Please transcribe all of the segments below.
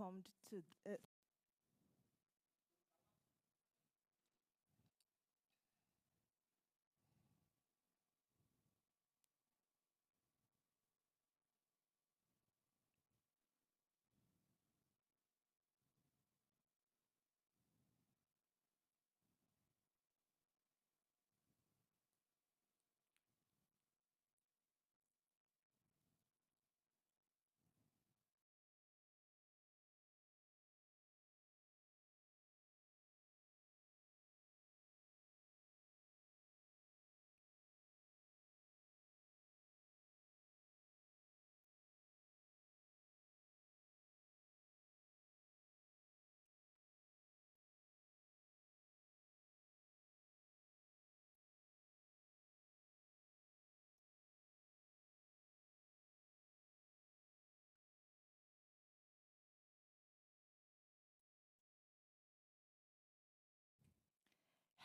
welcomed to.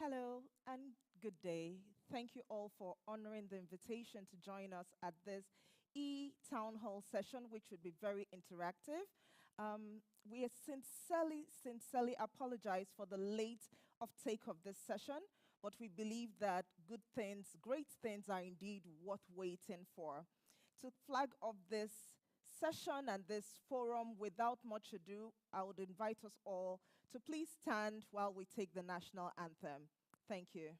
Hello and good day. Thank you all for honoring the invitation to join us at this e-town hall session, which would be very interactive. We sincerely apologize for the late uptake of this session, but we believe that good things, great things are indeed worth waiting for. To flag off this session and this forum, without much ado, I would invite us all to please stand while we take the national anthem. Thank you.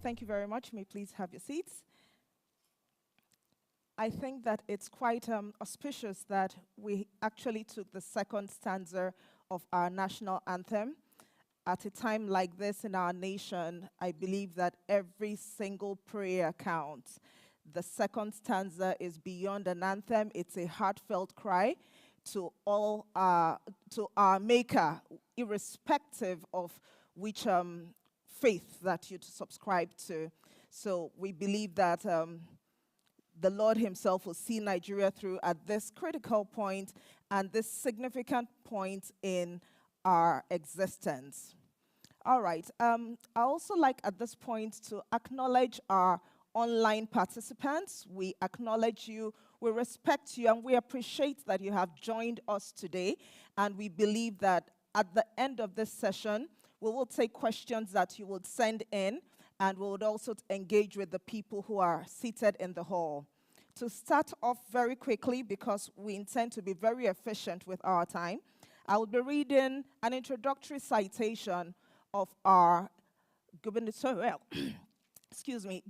Thank you very much. May please have your seats. I think that it's quite auspicious that we actually took the second stanza of our national anthem. At a time like this in our nation, I believe that every single prayer counts. The second stanza is beyond an anthem. It's a heartfelt cry to our Maker, irrespective of which faith that you subscribe to. So we believe that the Lord himself will see Nigeria through at this critical point and this significant point in our existence. All right. I also like at this point to acknowledge our online participants. We acknowledge you, we respect you, and we appreciate that you have joined us today. And we believe that at the end of this session, we will take questions that you would send in, and we would also engage with the people who are seated in the hall. To start off very quickly, because we intend to be very efficient with our time, I will be reading an introductory citation of our gubernatorial,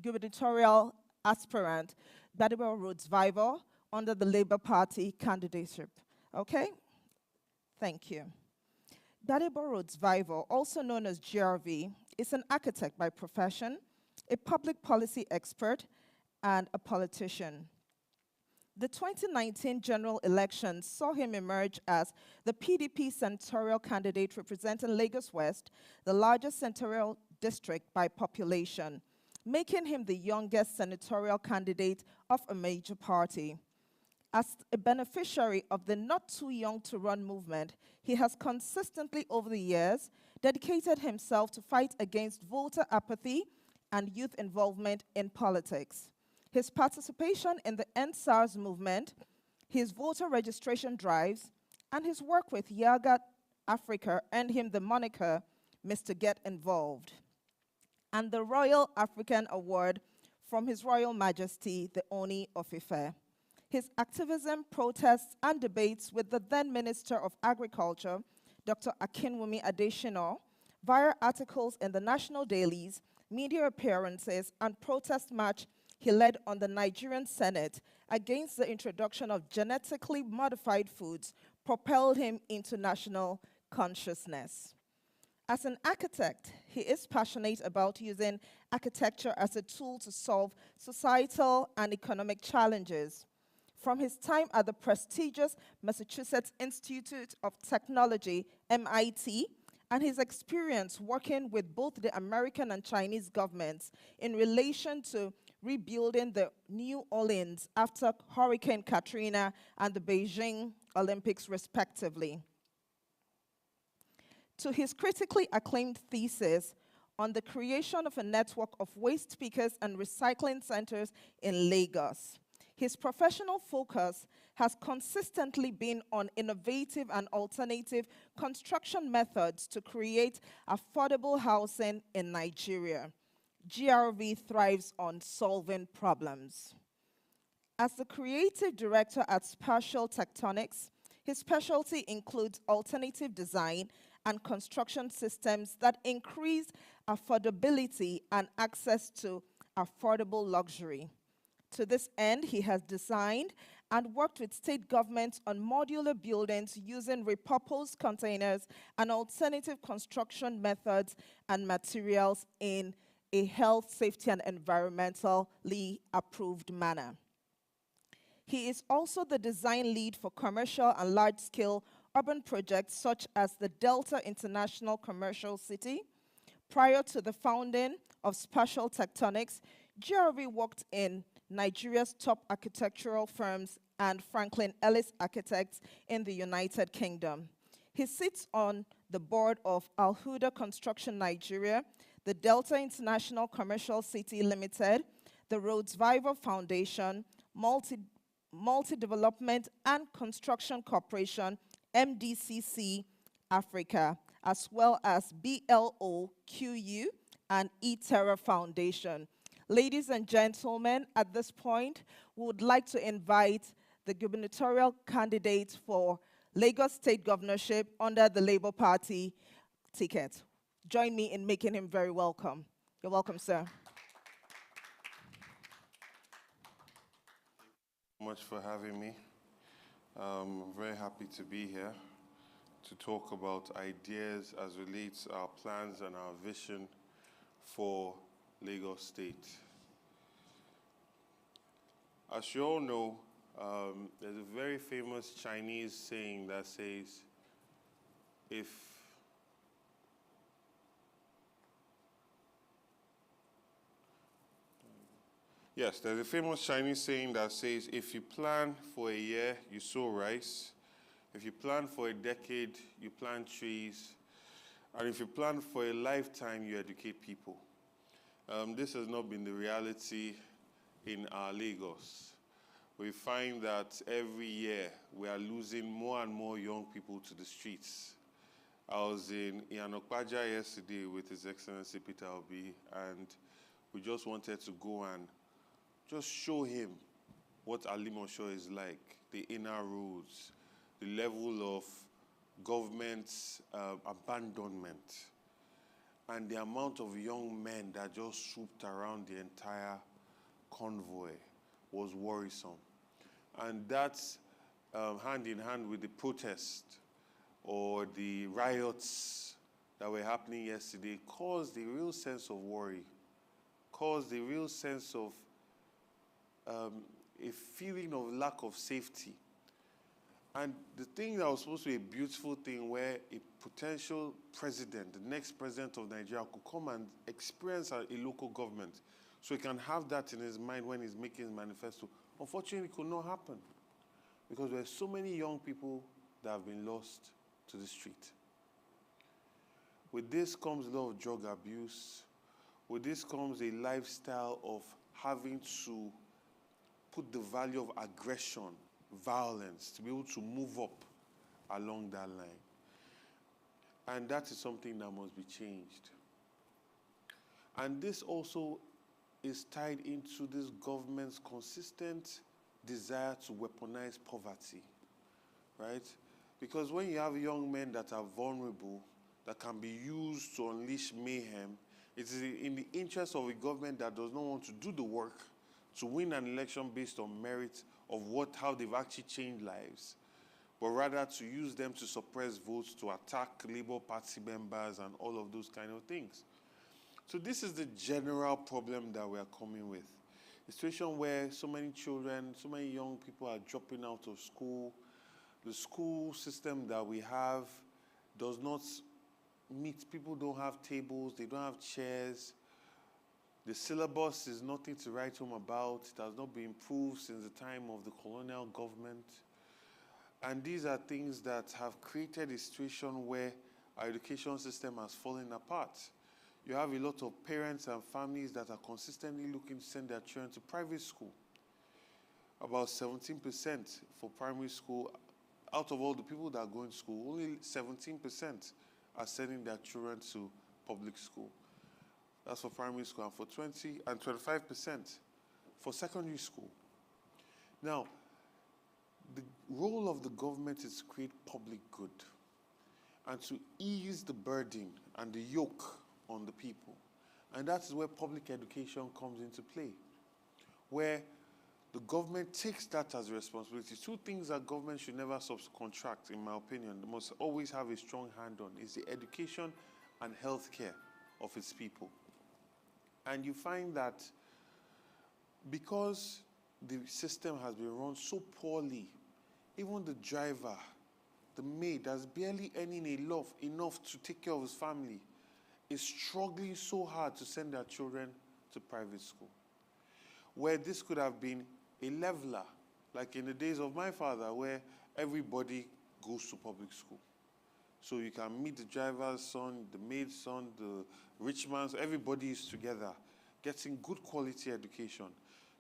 gubernatorial aspirant, Gbadebo Rhodes Vivour under the Labour Party candidatureship. Okay? Thank you. Gbadebo Rhodes Vivour, also known as GRV, is an architect by profession, a public policy expert, and a politician. The 2019 general election saw him emerge as the PDP senatorial candidate representing Lagos West, the largest senatorial district by population, making him the youngest senatorial candidate of a major party. As a beneficiary of the not too young to run movement, he has consistently over the years dedicated himself to fight against voter apathy and youth involvement in politics. His participation in the End SARS movement, his voter registration drives, and his work with Yaga Africa earned him the moniker Mr. Get Involved, and the Royal African Award from His Royal Majesty, the Oni of Ife. His activism, protests, and debates with the then Minister of Agriculture, Dr. Akinwumi Adesina, via articles in the national dailies, media appearances, and protest march he led on the Nigerian Senate against the introduction of genetically modified foods propelled him into national consciousness. As an architect, he is passionate about using architecture as a tool to solve societal and economic challenges. From his time at the prestigious Massachusetts Institute of Technology, MIT, and his experience working with both the American and Chinese governments in relation to rebuilding the New Orleans after Hurricane Katrina and the Beijing Olympics, respectively, to his critically acclaimed thesis on the creation of a network of waste pickers and recycling centers in Lagos. His professional focus has consistently been on innovative and alternative construction methods to create affordable housing in Nigeria. GRV thrives on solving problems. As the creative director at Spatial Tectonics, his specialty includes alternative design and construction systems that increase affordability and access to affordable luxury. To this end, he has designed and worked with state governments on modular buildings using repurposed containers and alternative construction methods and materials in a health, safety, and environmentally approved manner. He is also the design lead for commercial and large-scale urban projects such as the Delta International Commercial City. Prior to the founding of Spatial Tectonics, GRV worked in Nigeria's top architectural firms and Franklin Ellis Architects in the United Kingdom. He sits on the board of Al Huda Construction Nigeria, the Delta International Commercial City Limited, the Rhodes Vivour Foundation, Multi-Development and Construction Corporation, MDCC Africa, as well as BLOQU and eTerra Foundation. Ladies and gentlemen, at this point, we would like to invite the gubernatorial candidate for Lagos State Governorship under the Labour Party ticket. Join me in making him very welcome. You're welcome, sir. Thank you so much for having me. I'm very happy to be here to talk about ideas as relates our plans and our vision for Lagos State. As you all know, there's a very famous Chinese saying that says, there's a famous Chinese saying that says, if you plan for a year, you sow rice. If you plan for a decade, you plant trees. And if you plan for a lifetime, you educate people. This has not been the reality in our Lagos. We find that every year we are losing more and more young people to the streets. I was in Iyanokpaja yesterday with His Excellency Peter Obi, and we just wanted to go and just show him what Alimosho is like, the inner roads, the level of government abandonment, and the amount of young men that just swooped around the entire convoy was worrisome. And that's hand in hand with the protest or the riots that were happening yesterday caused a real sense of worry, caused a real sense of a feeling of lack of safety. And the thing that was supposed to be a beautiful thing where a potential president, the next president of Nigeria, could come and experience a local government so he can have that in his mind when he's making his manifesto, unfortunately, it could not happen because there are so many young people that have been lost to the street. With this comes a lot of drug abuse. With this comes a lifestyle of having to put the value of aggression, violence, to be able to move up along that line. And that is something that must be changed. And this also is tied into this government's consistent desire to weaponize poverty, right? Because when you have young men that are vulnerable, that can be used to unleash mayhem, it is in the interest of a government that does not want to do the work to win an election based on merit of how they've actually changed lives, but rather to use them to suppress votes, to attack Labour Party members and all of those kind of things. So this is the general problem that we are coming with. A situation where so many children, so many young people are dropping out of school. The school system that we have does not meet. People don't have tables, they don't have chairs. The syllabus is nothing to write home about. It has not been improved since the time of the colonial government. And these are things that have created a situation where our education system has fallen apart. You have a lot of parents and families that are consistently looking to send their children to private school. About 17% for primary school. Out of all the people that are going to school, only 17% are sending their children to public school. That's for primary school, and for 20 and 25% for secondary school. Now, the role of the government is to create public good and to ease the burden and the yoke on the people. And that is where public education comes into play, where the government takes that as a responsibility. Two things that government should never subcontract, in my opinion, they must always have a strong hand on, is the education and healthcare of its people. And you find that because the system has been run so poorly, even the driver, the maid that's barely earning enough to take care of his family is struggling so hard to send their children to private school. Where this could have been a leveler, like in the days of my father, where everybody goes to public school. So you can meet the driver's son, the maid's son, the rich man's, everybody is together, getting good quality education.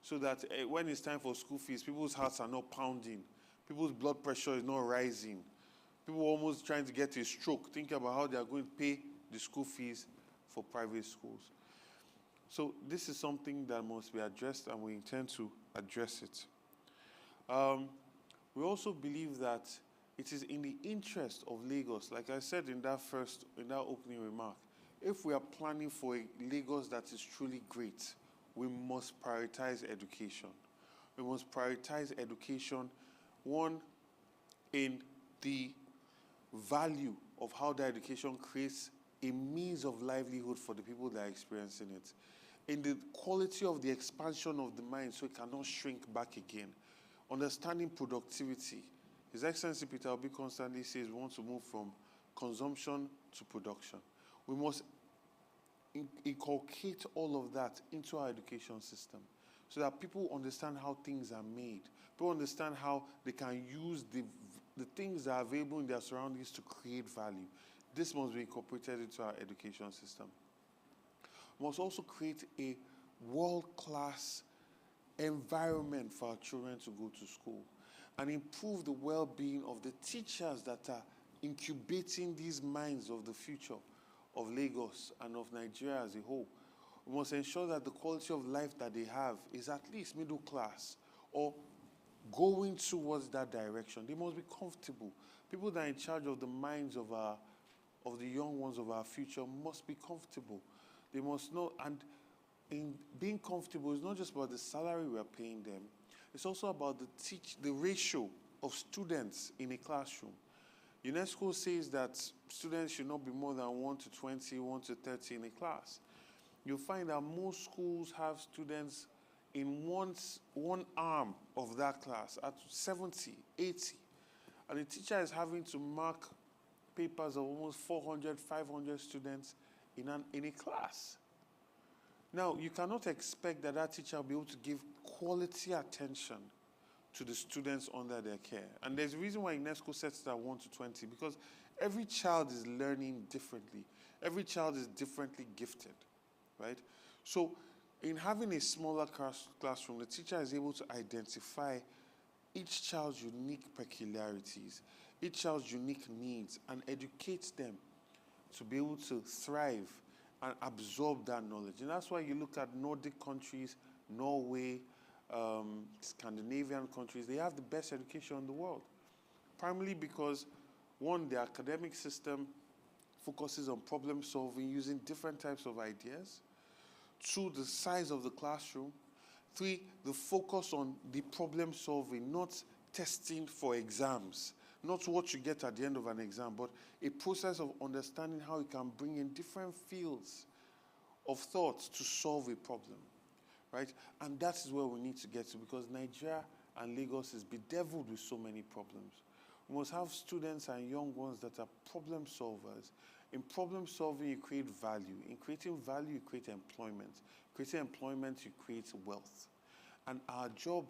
So that when it's time for school fees, people's hearts are not pounding, people's blood pressure is not rising. People are almost trying to get a stroke, thinking about how they are going to pay the school fees for private schools. So this is something that must be addressed, and we intend to address it. We also believe that it is in the interest of Lagos, like I said in that opening remark, if we are planning for a Lagos that is truly great, we must prioritize education. We must prioritize education, one, in the value of how the education creates a means of livelihood for the people that are experiencing it, in the quality of the expansion of the mind so it cannot shrink back again, understanding productivity. His Excellency Peter Obi constantly says we want to move from consumption to production. We must inculcate all of that into our education system so that people understand how things are made. People understand how they can use the things that are available in their surroundings to create value. This must be incorporated into our education system. We must also create a world-class environment for our children to go to school and improve the well-being of the teachers that are incubating these minds of the future of Lagos and of Nigeria as a whole. We must ensure that the quality of life that they have is at least middle class or going towards that direction. They must be comfortable. People that are in charge of the minds of the young ones of our future must be comfortable. They must know, and in being comfortable, it's not just about the salary we are paying them, It's also about the ratio of students in a classroom. UNESCO says that students should not be more than 1 to 20, 1 to 30 in a class. You'll find that most schools have students in one arm of that class at 70, 80. And the teacher is having to mark papers of almost 400, 500 students in a class. Now, you cannot expect that teacher will be able to give quality attention to the students under their care. And there's a reason why UNESCO sets it at 1 to 20, because every child is learning differently. Every child is differently gifted, right? So in having a smaller classroom, the teacher is able to identify each child's unique peculiarities, each child's unique needs, and educate them to be able to thrive and absorb that knowledge. And that's why you look at Nordic countries, Norway, Scandinavian countries, they have the best education in the world. Primarily because, one, the academic system focuses on problem solving using different types of ideas. Two, the size of the classroom. Three, the focus on the problem solving, not testing for exams, not what you get at the end of an exam, but a process of understanding how you can bring in different fields of thought to solve a problem, right? And that is where we need to get to, because Nigeria and Lagos is bedeviled with so many problems. We must have students and young ones that are problem solvers. In problem solving, you create value. In creating value, you create employment. Creating employment, you create wealth. And our job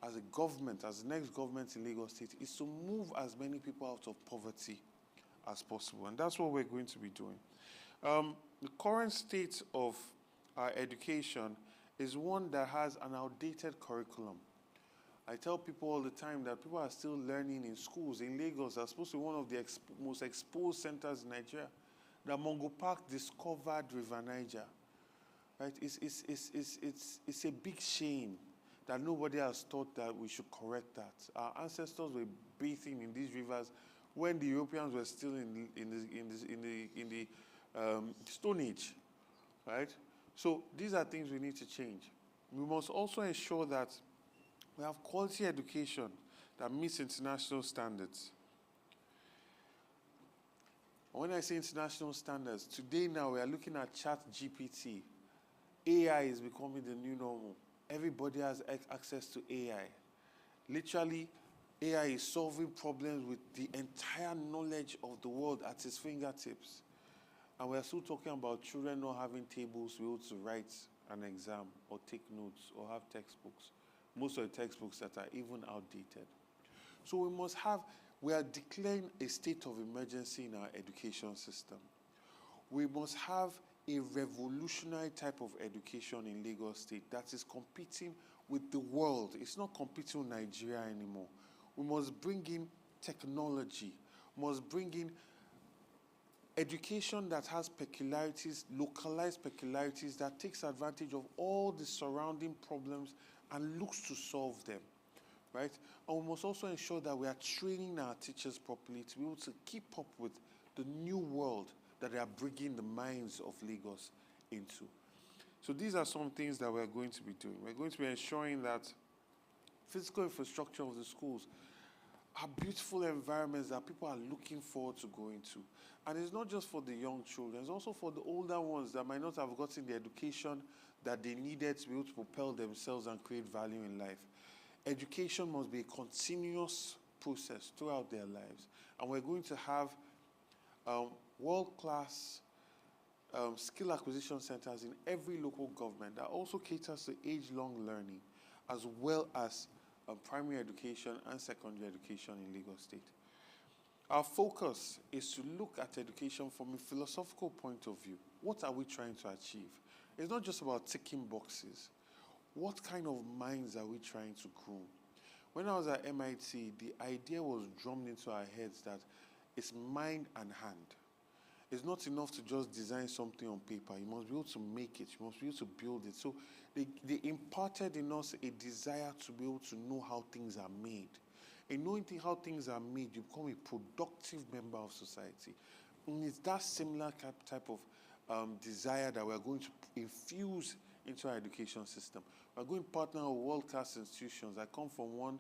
as a government, as the next government in Lagos State, is to move as many people out of poverty as possible. And that's what we're going to be doing. The current state of our education is one that has an outdated curriculum. I tell people all the time that people are still learning in schools. In Lagos, that's supposed to be one of the most exposed centers in Nigeria. That Mungo Park discovered River Niger. Right? It's a big shame that nobody has thought that we should correct that. Our ancestors were bathing in these rivers when the Europeans were still in the Stone Age, right? So these are things we need to change. We must also ensure that we have quality education that meets international standards. When I say international standards, today now we are looking at ChatGPT. AI is becoming the new normal. Everybody has access to AI. Literally, AI is solving problems with the entire knowledge of the world at its fingertips. And we are still talking about children not having tables to be able to write an exam or take notes or have textbooks. Most of the textbooks that are even outdated. So we are declaring a state of emergency in our education system. We must have a revolutionary type of education in Lagos State that is competing with the world. It's not competing with Nigeria anymore. We must bring in technology, must bring in education that has peculiarities, localized peculiarities, that takes advantage of all the surrounding problems and looks to solve them, right? And we must also ensure that we are training our teachers properly to be able to keep up with the new world that they are bringing the minds of Lagos into. So these are some things that we're going to be doing. We're going to be ensuring that physical infrastructure of the schools are beautiful environments that people are looking forward to going to. And it's not just for the young children, it's also for the older ones that might not have gotten the education that they needed to be able to propel themselves and create value in life. Education must be a continuous process throughout their lives. And we're going to have world-class skill acquisition centers in every local government that also caters to age-long learning, as well as primary education and secondary education in Lagos State. Our focus is to look at education from a philosophical point of view. What are we trying to achieve? It's not just about ticking boxes. What kind of minds are we trying to groom? When I was at MIT, the idea was drummed into our heads that it's mind and hand. It's not enough to just design something on paper. You must be able to make it. You must be able to build it. So they imparted in us a desire to be able to know how things are made. In knowing how things are made, you become a productive member of society. And it's that similar type of desire that we're going to infuse into our education system. We're going to partner with world-class institutions. I come from one,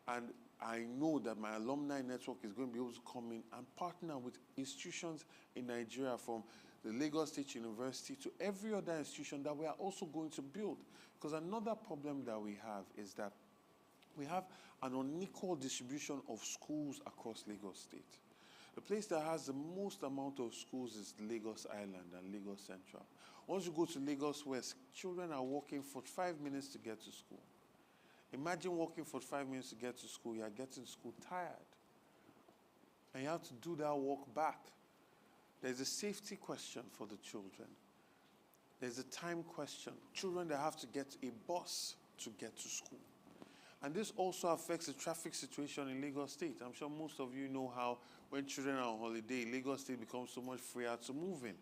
and I know that my alumni network is going to be able to come in and partner with institutions in Nigeria, from the Lagos State University to every other institution that we are also going to build. Because another problem that we have is that we have an unequal distribution of schools across Lagos State. The place that has the most amount of schools is Lagos Island and Lagos Central. Once you go to Lagos West, children are walking for 5 minutes to get to school. Imagine walking for 5 minutes to get to school. You are getting to school tired. And you have to do that walk back. There's a safety question for the children. There's a time question. Children that have to get a bus to get to school. And this also affects the traffic situation in Lagos State. I'm sure most of you know how when children are on holiday, Lagos State becomes so much freer to move in.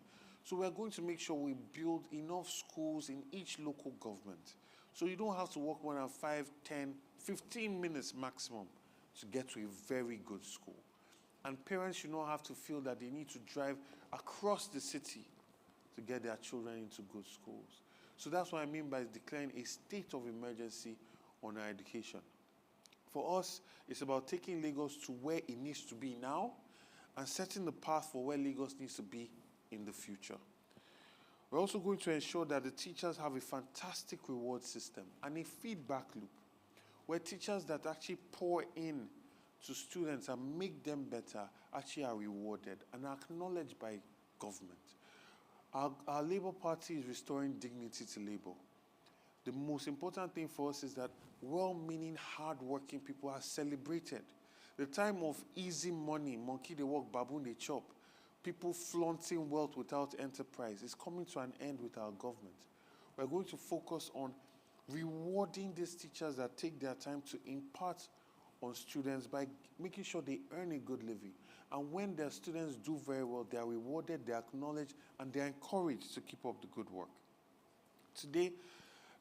So we're going to make sure we build enough schools in each local government. So you don't have to walk more than 5, 10, 15 minutes maximum to get to a very good school. And parents should not have to feel that they need to drive across the city to get their children into good schools. So that's what I mean by declaring a state of emergency on our education. For us, it's about taking Lagos to where it needs to be now and setting the path for where Lagos needs to be in the future. We're also going to ensure that the teachers have a fantastic reward system and a feedback loop where teachers that actually pour in to students and make them better actually are rewarded and are acknowledged by government. Our Labour Party is restoring dignity to Labour. The most important thing for us is that well-meaning, hard-working people are celebrated. The time of easy money, monkey they walk, baboon they chop, people flaunting wealth without enterprise is coming to an end with our government. We're going to focus on rewarding these teachers that take their time to impart on students by making sure they earn a good living. And when their students do very well, they are rewarded, they are acknowledged, and they are encouraged to keep up the good work. Today,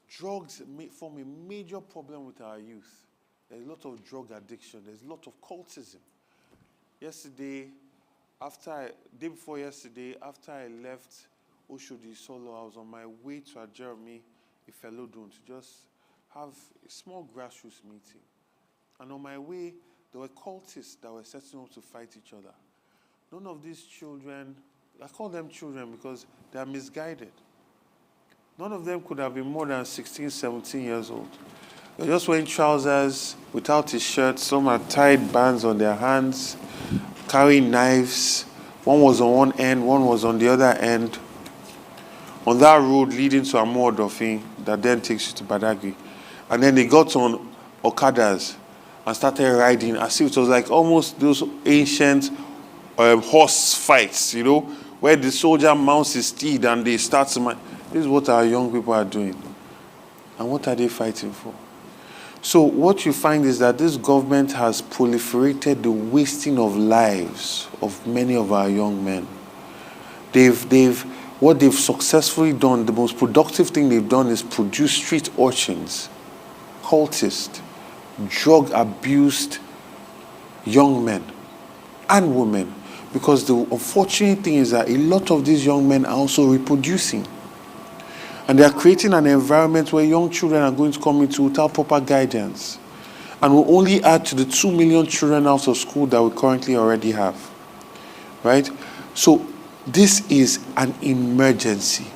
drugs form a major problem with our youth. There's a lot of drug addiction. There's a lot of cultism. Day before yesterday, after I left Oshodi Solo, I was on my way to a GRV, Ifelodun, to just have a small grassroots meeting. And on my way, there were cultists that were setting up to fight each other. None of these children, I call them children because they are misguided. None of them could have been more than 16, 17 years old. They're just wearing trousers without a shirt. Some had tied bands on their hands, carrying knives. One was on one end, one was on the other end. On that road leading to Amuodofin that then takes you to Badagry. And then they got on Okadas and started riding as if it was like almost those ancient horse fights, where the soldier mounts his steed and they start to... This is what our young people are doing. And what are they fighting for? So what you find is that this government has proliferated the wasting of lives of many of our young men. What they've successfully done, the most productive thing they've done is produce street urchins, cultists, drug-abused young men and women. Because the unfortunate thing is that a lot of these young men are also reproducing. And they are creating an environment where young children are going to come into without proper guidance. And will only add to the 2 million children out of school that we currently already have. Right? So this is an emergency.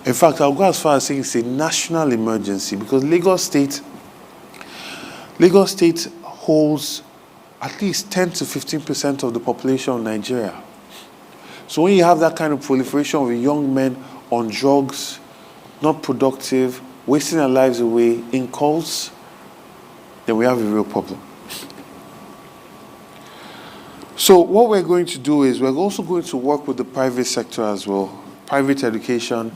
In fact, I'll go as far as saying it's a national emergency because Lagos State holds at least 10 to 15% of the population of Nigeria. So when you have that kind of proliferation of young men on drugs, not productive, wasting their lives away in cults, then we have a real problem. So what we're going to do is we're also going to work with the private sector as well, private education,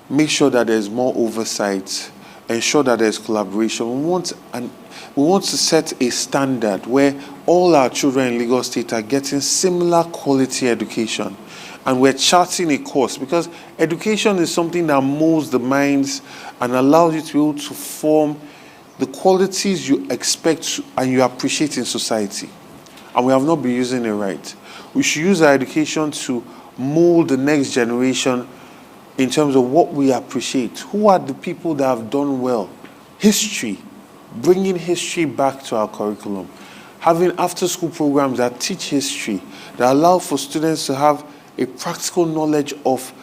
make sure that there's more oversight, ensure that there's collaboration. We want to set a standard where all our children in Lagos State are getting similar quality education. And we're charting a course because education is something that molds the minds and allows you to be able to form the qualities you expect and you appreciate in society. And we have not been using it right. We should use our education to mold the next generation in terms of what we appreciate. Who are the people that have done well? History, bringing history back to our curriculum. Having after-school programs that teach history, that allow for students to have a practical knowledge of,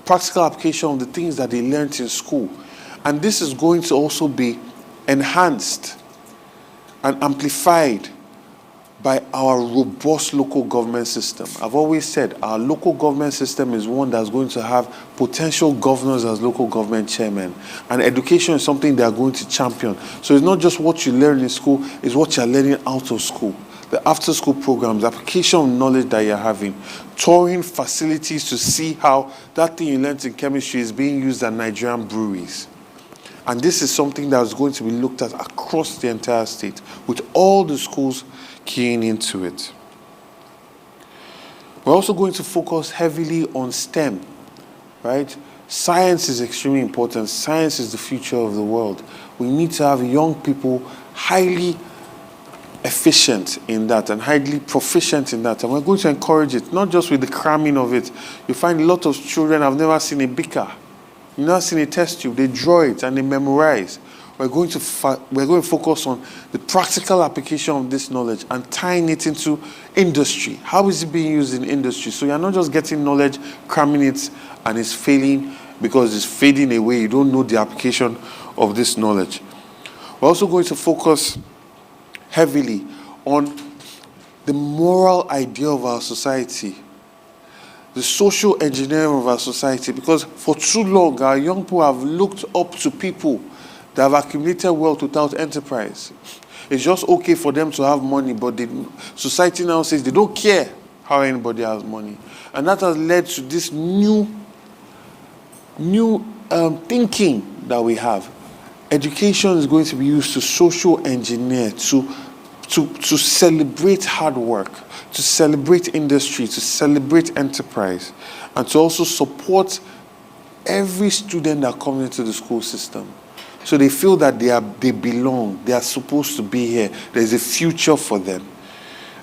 practical application of the things that they learned in school. And this is going to also be enhanced and amplified by our robust local government system. I've always said our local government system is one that's going to have potential governors as local government chairmen. And education is something they are going to champion. So it's not just what you learn in school, it's what you're learning out of school. The after-school programs, application of knowledge that you're having, touring facilities to see how that thing you learned in chemistry is being used at Nigerian breweries. And this is something that is going to be looked at across the entire state, with all the schools keying into it. We're also going to focus heavily on STEM, right? Science is extremely important. Science is the future of the world. We need to have young people highly efficient in that and highly proficient in that. And we're going to encourage it, not just with the cramming of it. You find a lot of children have never seen a beaker. You've never seen a test tube. They draw it and they memorize. We're going to focus on the practical application of this knowledge and tying it into industry. How is it being used in industry? So you're not just getting knowledge, cramming it, and it's failing because it's fading away. You don't know the application of this knowledge. We're also going to focus heavily on the moral idea of our society, the social engineering of our society, because for too long our young people have looked up to people that have accumulated wealth without enterprise. It's just okay for them to have money, but society now says they don't care how anybody has money. And that has led to this new thinking that we have. Education is going to be used to social engineer, to celebrate hard work, to celebrate industry, to celebrate enterprise, and to also support every student that comes into the school system. So they feel that they belong, they are supposed to be here, there's a future for them.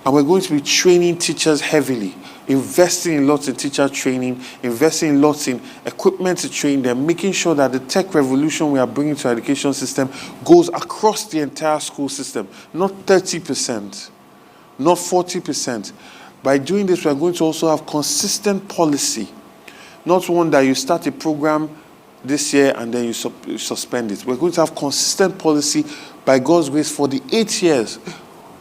And we're going to be training teachers heavily, investing lots in teacher training, investing lots in equipment to train them, making sure that the tech revolution we are bringing to our education system goes across the entire school system, not 30%, not 40%. By doing this, we're going to also have consistent policy, not one that you start a program this year and then you suspend it. We're going to have consistent policy, by God's grace, for the 8 years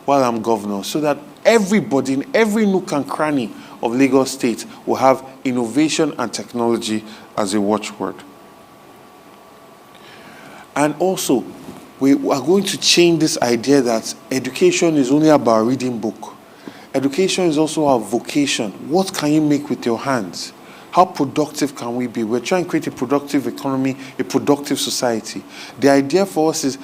while I'm governor, so that everybody in every nook and cranny of Lagos State will have innovation and technology as a watchword. And also, we are going to change this idea that education is only about reading book. Education is also our vocation. What can you make with your hands? How productive can we be? We're trying to create a productive economy, a productive society. The idea for us is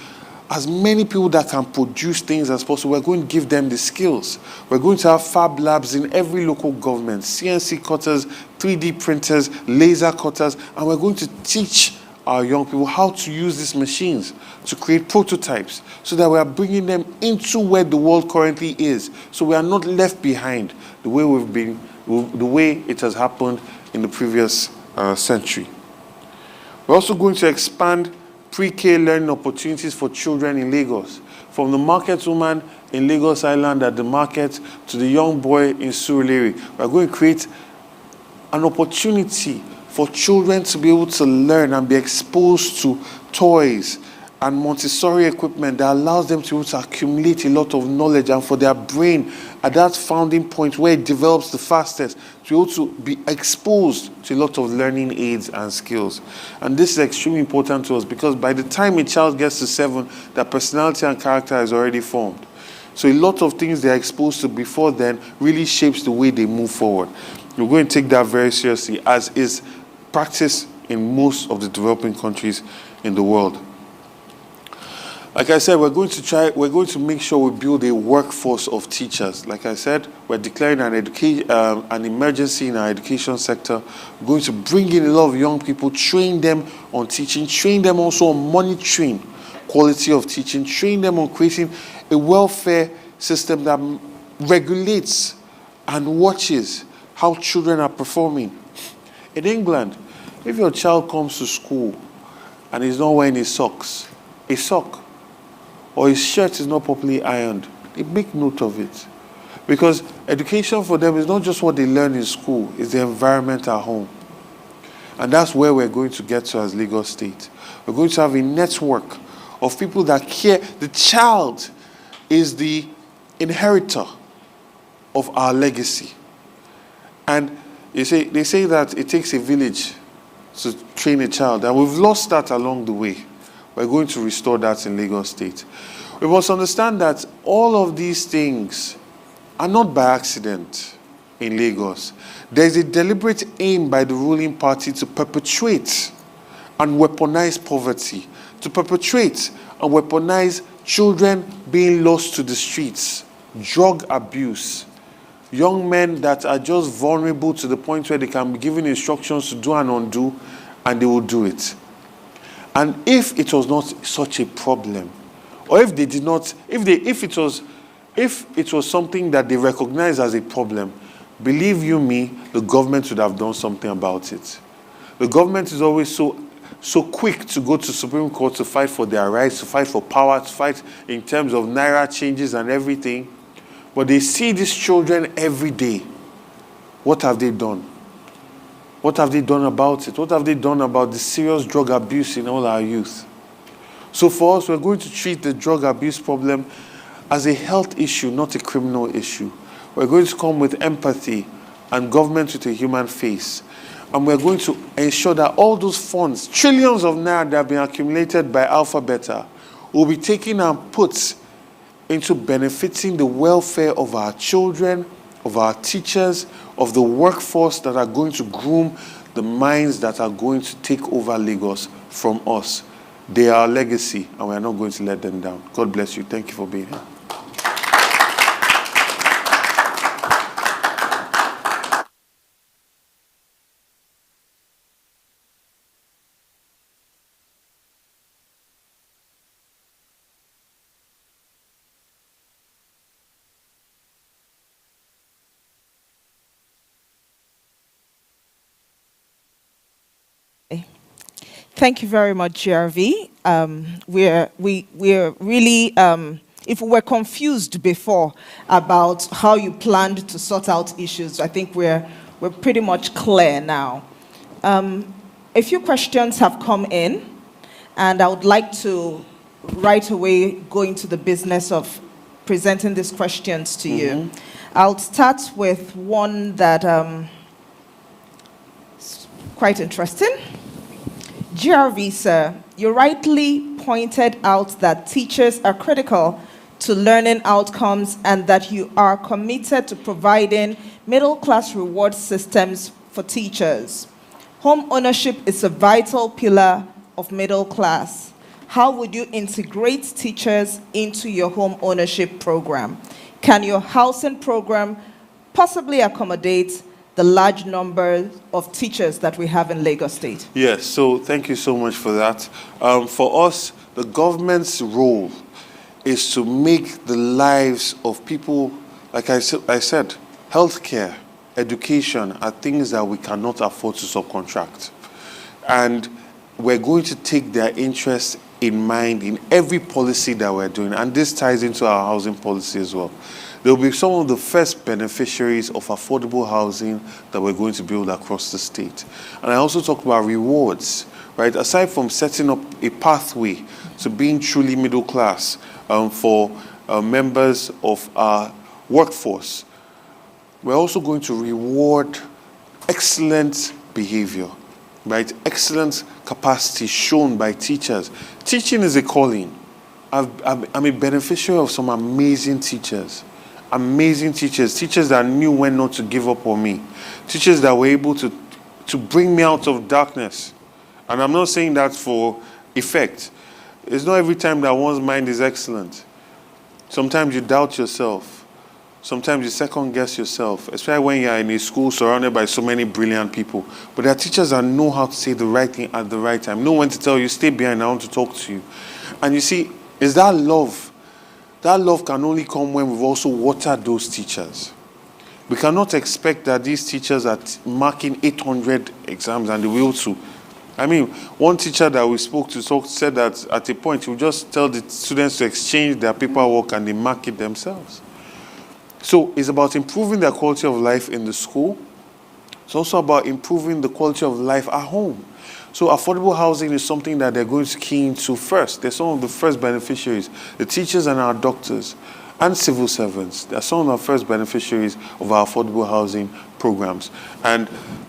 as many people that can produce things as possible, we're going to give them the skills. We're going to have fab labs in every local government, CNC cutters, 3D printers, laser cutters, and we're going to teach our young people how to use these machines to create prototypes so that we are bringing them into where the world currently is. So we are not left behind the way it has happened in the previous century. We're also going to expand pre-K learning opportunities for children in Lagos. From the market woman in Lagos Island at the market to the young boy in Surulere. We're going to create an opportunity for children to be able to learn and be exposed to toys and Montessori equipment that allows them to be able to accumulate a lot of knowledge, and for their brain at that founding point where it develops the fastest to be able to be exposed to a lot of learning aids and skills. And this is extremely important to us because by the time a child gets to 7, their personality and character is already formed. So a lot of things they're exposed to before then really shapes the way they move forward. We're going to take that very seriously, as is practice in most of the developing countries in the world. Like I said, we're going to make sure we build a workforce of teachers. Like I said, we're declaring an emergency in our education sector. We're going to bring in a lot of young people, train them on teaching, train them also on monitoring quality of teaching, train them on creating a welfare system that regulates and watches how children are performing. In England, If your child comes to school and he's not wearing his socks, a sock, or his shirt is not properly ironed, they make note of it. Because education for them is not just what they learn in school, it's the environment at home. And that's where we're going to get to as Lagos State. We're going to have a network of people that care. The child is the inheritor of our legacy. And they say that it takes a village to train a child, and we've lost that along the way. We're going to restore that in Lagos State. We must understand that all of these things are not by accident in Lagos. There's a deliberate aim by the ruling party to perpetuate and weaponize poverty, to perpetuate and weaponize children being lost to the streets, drug abuse, young men that are just vulnerable to the point where they can be given instructions to do and undo, and they will do it. And if it was not such a problem, or if they did not, if it was something that they recognize as a problem, believe you me, the government would have done something about it. The government is always so quick to go to Supreme Court to fight for their rights, to fight for power, to fight in terms of naira changes and everything. But they see these children every day. What have they done? What have they done about it? What have they done about the serious drug abuse in all our youth? So for us, we're going to treat the drug abuse problem as a health issue, not a criminal issue. We're going to come with empathy and government with a human face. And we're going to ensure that all those funds, trillions of naira that have been accumulated by Alpha Beta, will be taken and put into benefiting the welfare of our children, of our teachers, of the workforce that are going to groom the minds that are going to take over Lagos from us. They are our legacy, and we are not going to let them down. God bless you. Thank you for being here. Thank you very much, GRV. We're really, if we were confused before about how you planned to sort out issues, I think we're pretty much clear now. A few questions have come in, and I would like to right away go into the business of presenting these questions to you. I'll start with one that is quite interesting. GRV, sir, you rightly pointed out that teachers are critical to learning outcomes and that you are committed to providing middle-class reward systems for teachers. Home ownership is a vital pillar of middle class. How would you integrate teachers into your home ownership program? Can your housing program possibly accommodate the large number of teachers that we have in Lagos State? Yes, so thank you so much for that. For us, the government's role is to make the lives of people, like I said, healthcare, education are things that we cannot afford to subcontract. And we're going to take their interests in mind in every policy that we're doing. And this ties into our housing policy as well. There will be some of the first beneficiaries of affordable housing that we're going to build across the state. And I also talked about rewards, right? Aside from setting up a pathway to being truly middle class for members of our workforce, we're also going to reward excellent behavior, right? Excellent capacity shown by teachers. Teaching is a calling. I'm a beneficiary of some amazing teachers. Amazing teachers, teachers that knew when not to give up on me, teachers that were able to bring me out of darkness. And I'm not saying that for effect. It's not every time that one's mind is excellent. Sometimes you doubt yourself. Sometimes you second guess yourself, especially when you're in a school surrounded by so many brilliant people. But there are teachers that know how to say the right thing at the right time, know when to tell you, stay behind, I want to talk to you. And you see, it's that love. That love can only come when we've also watered those teachers. We cannot expect that these teachers are marking 800 exams and they will too. I mean, one teacher that we spoke to said that at a point, he would just tell the students to exchange their paperwork and they mark it themselves. So it's about improving their quality of life in the school. It's also about improving the quality of life at home. So affordable housing is something that they're going to key into first. They're some of the first beneficiaries, the teachers and our doctors and civil servants. They're some of our first beneficiaries of our affordable housing programs. And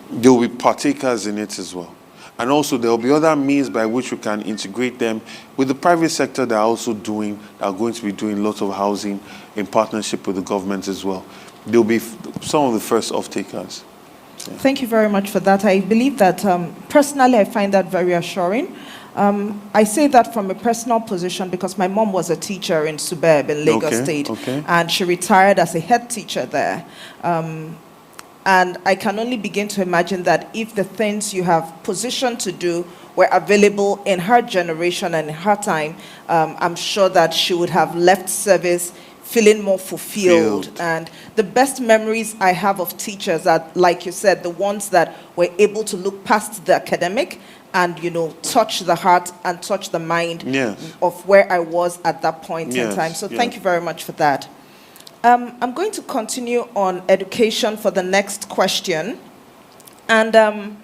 they'll be partakers in it as well. And also there will be other means by which we can integrate them with the private sector that are going to be doing lots of housing in partnership with the government as well. They'll be some of the first off-takers. Yeah. Thank you very much for that. I believe that, personally, I find that very assuring. I say that from a personal position because my mom was a teacher in Suburb in Lagos State, and she retired as a head teacher there. And I can only begin to imagine that if the things you have positioned to do were available in her generation and in her time, I'm sure that she would have left service feeling more fulfilled. And the best memories I have of teachers are, like you said, the ones that were able to look past the academic and, you know, touch the heart and touch the mind of where I was at that point in time. So thank you very much for that. I'm going to continue on education for the next question. And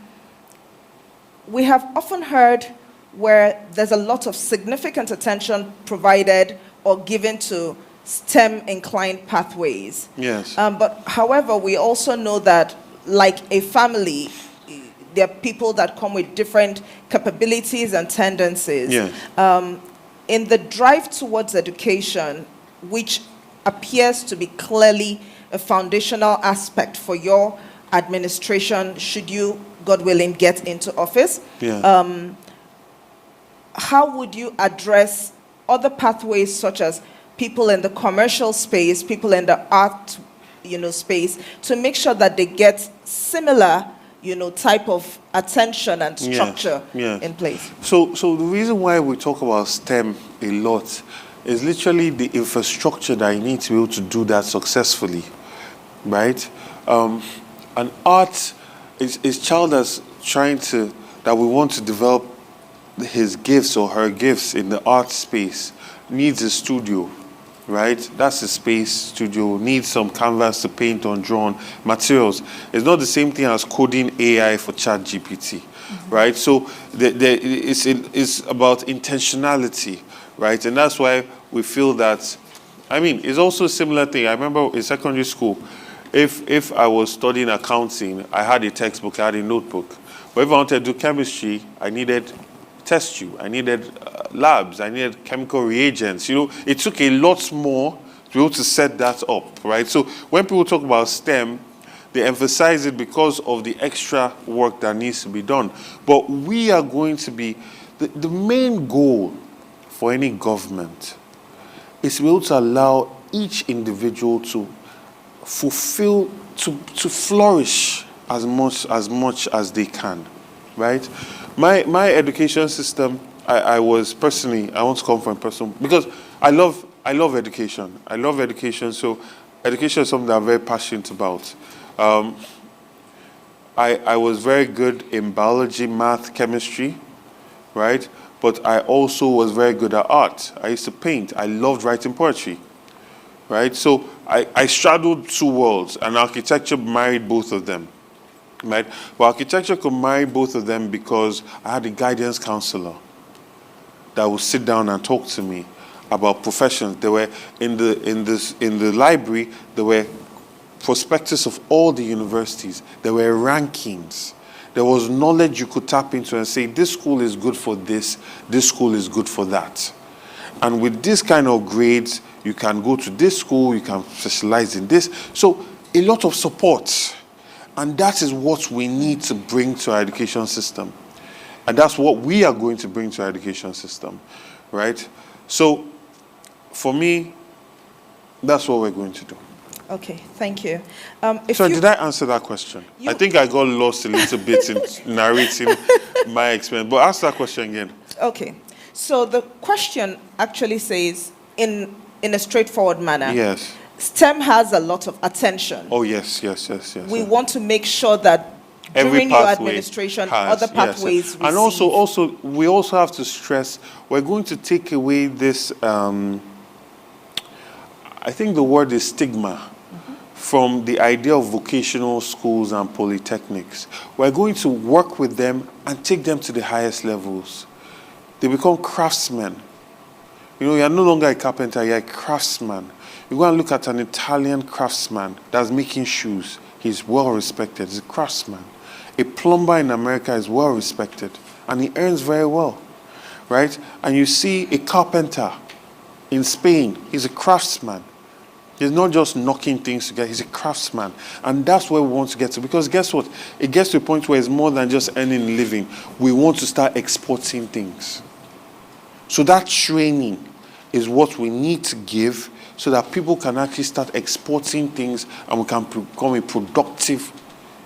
we have often heard where there's a lot of significant attention provided or given to STEM-inclined pathways. Yes. But however, we also know that, like a family, there are people that come with different capabilities and tendencies. Yes. In the drive towards education, which appears to be clearly a foundational aspect for your administration, should you, God willing, get into office, how would you address other pathways such as people in the commercial space, people in the art, space, to make sure that they get similar, type of attention and structure in place? So the reason why we talk about STEM a lot is literally the infrastructure that you need to be able to do that successfully, right? An art is child that's that we want to develop his gifts or her gifts in the art space needs a studio, right? That's a space, studio, needs some canvas to paint on, draw on, materials. It's not the same thing as coding AI for ChatGPT, right? So it's about intentionality, right? And that's why we feel that, it's also a similar thing. I remember in secondary school, if I was studying accounting, I had a textbook, I had a notebook. But if I wanted to do chemistry, I needed test tube, I needed labs, I needed chemical reagents. It took a lot more to be able to set that up, right? So when people talk about STEM, they emphasize it because of the extra work that needs to be done. But we are going to be, the main goal for any government is to be able to allow each individual to fulfill, to flourish as much as they can, right? My education system, I want to come from a person, because I love education. I love education, so education is something that I'm very passionate about. I was very good in biology, math, chemistry, right? But I also was very good at art. I used to paint. I loved writing poetry, right? So I straddled two worlds, and architecture married both of them, right? But architecture could marry both of them because I had a guidance counselor that would sit down and talk to me about professions. There were in the library, there were prospectus of all the universities. There were rankings. There was knowledge you could tap into and say, this school is good for this school is good for that. And with this kind of grades, you can go to this school, you can specialize in this. So a lot of support. And that is what we need to bring to our education system. And that's what we are going to bring to our education system, right? So for me, that's what we're going to do. Okay, thank you. So did I answer that question? I think I got lost a little bit in narrating my experience, but ask that question again. Okay, so the question actually says, in a straightforward manner, yes, STEM has a lot of attention. Oh, yes. We want to make sure that during your administration, other pathways receive. And also, we also have to stress, we're going to take away this, I think the word is stigma, from the idea of vocational schools and polytechnics. We're going to work with them and take them to the highest levels. They become craftsmen. You know, you're no longer a carpenter, you're a craftsman. You go and look at an Italian craftsman that's making shoes. He's well respected, he's a craftsman. A plumber in America is well respected, and he earns very well, right? And you see a carpenter in Spain, he's a craftsman. He's not just knocking things together, he's a craftsman. And that's where we want to get to, because guess what? It gets to a point where it's more than just earning a living. We want to start exporting things. So that training is what we need to give so that people can actually start exporting things and we can become a productive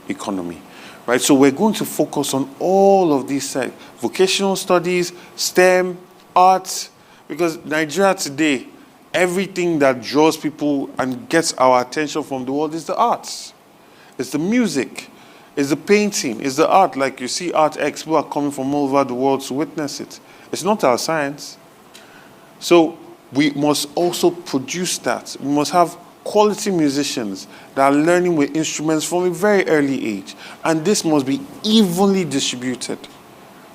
economy. Right? So we're going to focus on all of these vocational studies, STEM, arts, because Nigeria today, everything that draws people and gets our attention from the world is the arts. It's the music, it's the painting, it's the art. Like you see art X, people are coming from all over the world to witness it. It's not our science. So we must also produce that. We must have quality musicians that are learning with instruments from a very early age. And this must be evenly distributed.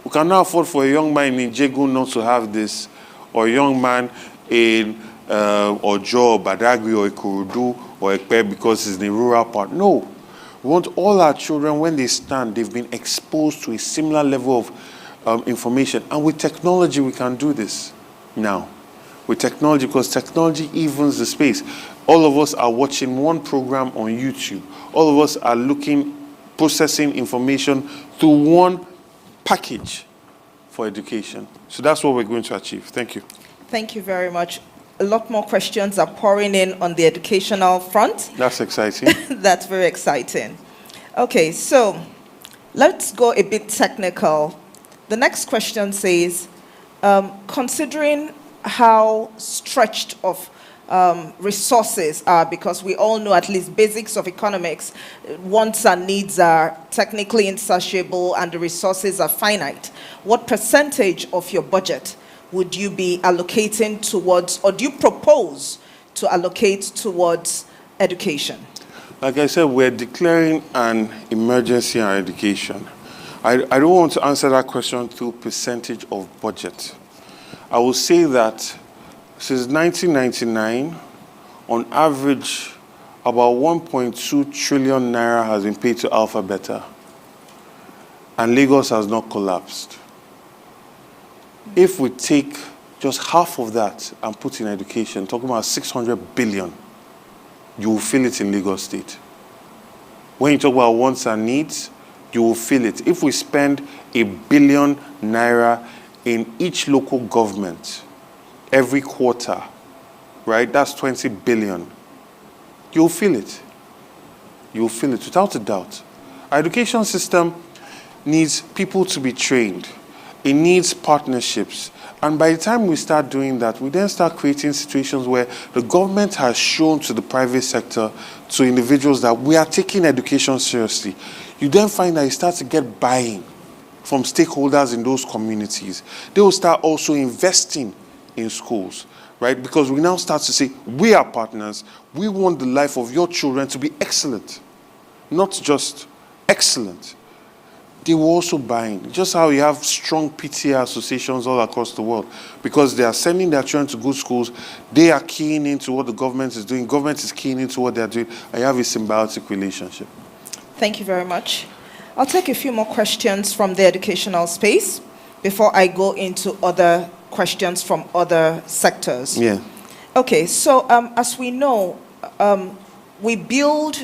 We cannot afford for a young man in Jego not to have this, or a young man in Ojo, Badagry, or Ikorodu, or Ekpe because he's in the rural part. No. We want all our children, when they stand, they've been exposed to a similar level of information. And with technology, we can do this now. With technology, because technology evens the space. All of us are watching one program on YouTube. All of us are processing information through one package for education. So that's what we're going to achieve. Thank you. Thank you very much. A lot more questions are pouring in on the educational front. That's exciting. That's very exciting. Okay, so let's go a bit technical. The next question says, considering how stretched of resources are, because we all know at least basics of economics, wants and needs are technically insatiable and the resources are finite. What percentage of your budget would you be allocating towards, or do you propose to allocate towards education? Like I said, we're declaring an emergency on education. I don't want to answer that question through percentage of budget. I will say that since 1999, on average, about 1.2 trillion naira has been paid to Alpha Beta, and Lagos has not collapsed. If we take just half of that and put in education, talking about 600 billion, you will feel it in Lagos State. When you talk about wants and needs, you will feel it. If we spend 1 billion naira in each local government every quarter, right, that's 20 billion. You'll feel it. You'll feel it without a doubt. Our education system needs people to be trained. It needs partnerships. And by the time we start doing that, we then start creating situations where the government has shown to the private sector, to individuals, that we are taking education seriously. You then find that you start to get buy-in from stakeholders in those communities. They will start also investing in schools, right? Because we now start to say, we are partners. We want the life of your children to be excellent, not just excellent. They will also buy in. Just how you have strong PTA associations all across the world, because they are sending their children to good schools, they are keying into what the government is doing, government is keying into what they are doing, and you have a symbiotic relationship. Thank you very much. I'll take a few more questions from the educational space before I go into other questions from other sectors. Yeah. Okay, so as we know, we build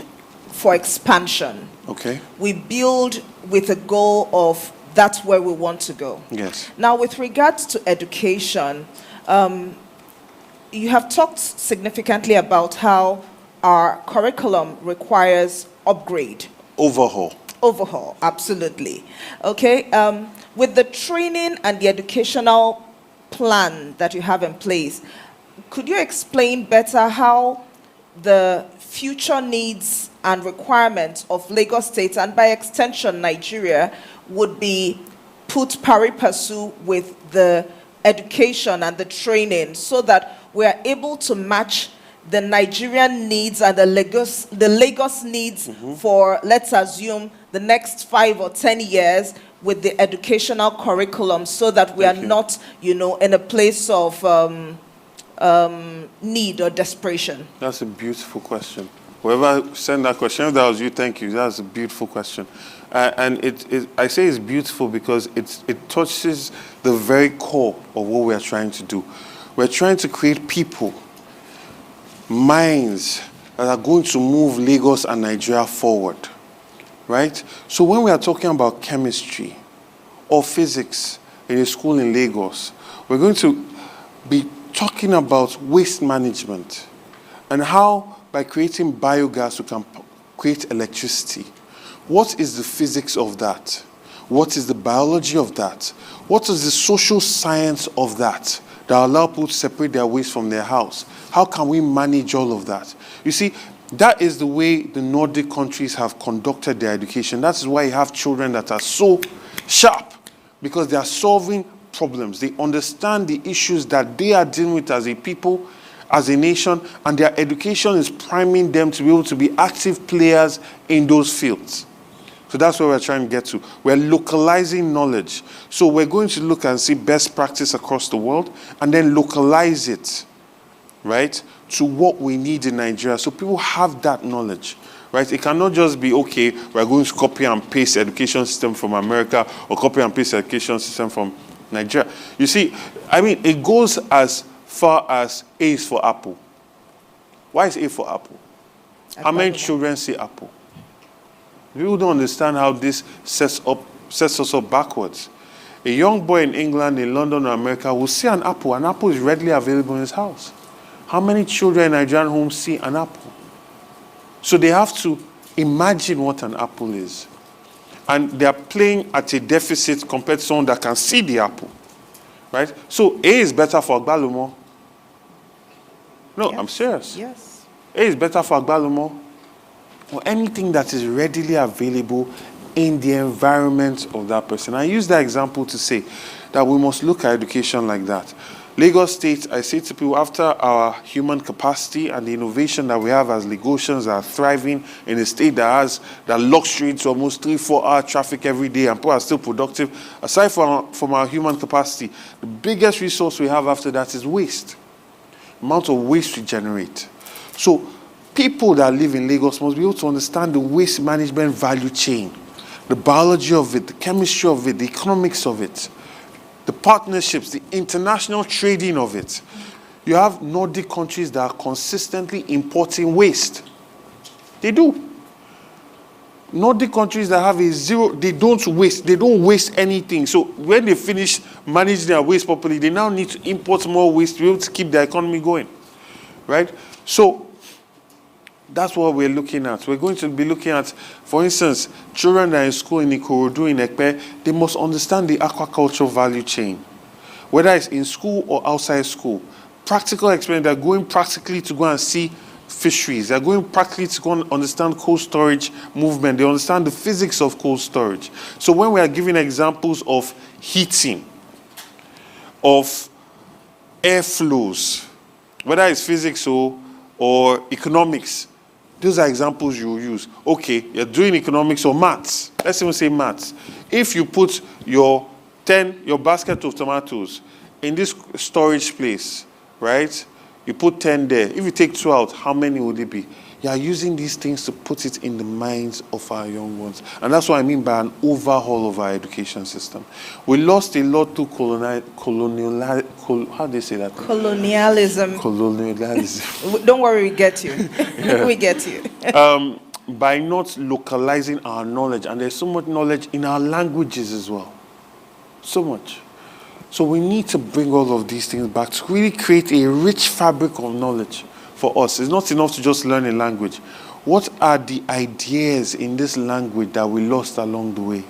for expansion. Okay. We build with a goal of that's where we want to go. Yes. Now, with regards to education, you have talked significantly about how our curriculum requires upgrade. Overhaul, absolutely. Okay, with the training and the educational plan that you have in place, could you explain better how the future needs and requirements of Lagos State, and by extension Nigeria, would be put pari passu with the education and the training, so that we are able to match the Nigerian needs and the Lagos needs for, let's assume, the next 5 or 10 years with the educational curriculum, so that we are not, in a place of need or desperation? That's a beautiful question. Whoever sent that question, if that was you, thank you. That's a beautiful question. And I say it's beautiful because it touches the very core of what we are trying to do. We're trying to create people, minds that are going to move Lagos and Nigeria forward, right? So when we are talking about chemistry or physics in a school in Lagos, we're going to be talking about waste management and how by creating biogas we can create electricity. What is the physics of that? What is the biology of that? What is the social science of that allow people to separate their waste from their house? How can we manage all of that? You see, that is the way the Nordic countries have conducted their education. That's why you have children that are so sharp, because they are solving problems. They understand the issues that they are dealing with as a people, as a nation, and their education is priming them to be able to be active players in those fields. So that's what we're trying to get to. We're localizing knowledge. So we're going to look and see best practice across the world and then localize it, right, to what we need in Nigeria. So people have that knowledge, right? It cannot just be, okay, we're going to copy and paste education system from America or copy and paste education system from Nigeria. You see, I mean, it goes as far as A is for apple. Why is A for apple? How many children say apple? People don't understand how this sets us up backwards. A young boy in England, in London, or America will see an apple. An apple is readily available in his house. How many children in Nigerian homes see an apple? So they have to imagine what an apple is. And they are playing at a deficit compared to someone that can see the apple. Right? So A is better for Agbalumo. No, yes. I'm serious. Yes. A is better for Agbalumo, or anything that is readily available in the environment of that person. I use that example to say that we must look at education like that. Lagos State, I say to people, after our human capacity and the innovation that we have as Lagosians are thriving in a state that has that luxury to almost 3-4 hour traffic every day and people are still productive, aside from our human capacity, the biggest resource we have after that is waste. The amount of waste we generate. So people that live in Lagos must be able to understand the waste management value chain, the biology of it, the chemistry of it, the economics of it, the partnerships, the international trading of it. You have Nordic countries that are consistently importing waste. They do. Nordic countries that have a zero, they don't waste anything. So when they finish managing their waste properly, they now need to import more waste to be able to keep their economy going. Right? So that's what we're looking at. We're going to be looking at, for instance, children that are in school in Ikorodu, in Ekpe, they must understand the aquaculture value chain. Whether it's in school or outside school. Practical experience, they're going practically to go and see fisheries. They're going practically to go and understand cold storage movement. They understand the physics of cold storage. So when we are giving examples of heating, of airflows, whether it's physics or economics, those are examples you use. Okay, you're doing economics or maths. Let's even say maths. If you put your basket of tomatoes in this storage place, right? You put 10 there. If you take 2 out, how many would it be? You are using these things to put it in the minds of our young ones. And that's what I mean by an overhaul of our education system. We lost a lot to how do they say that? Colonialism. Colonialism. Don't worry, we get you. Yeah. We get you. By not localizing our knowledge. And there's so much knowledge in our languages as well. So much. So we need to bring all of these things back to really create a rich fabric of knowledge for us. It's not enough to just learn a language. What are the ideas in this language that we lost along the way?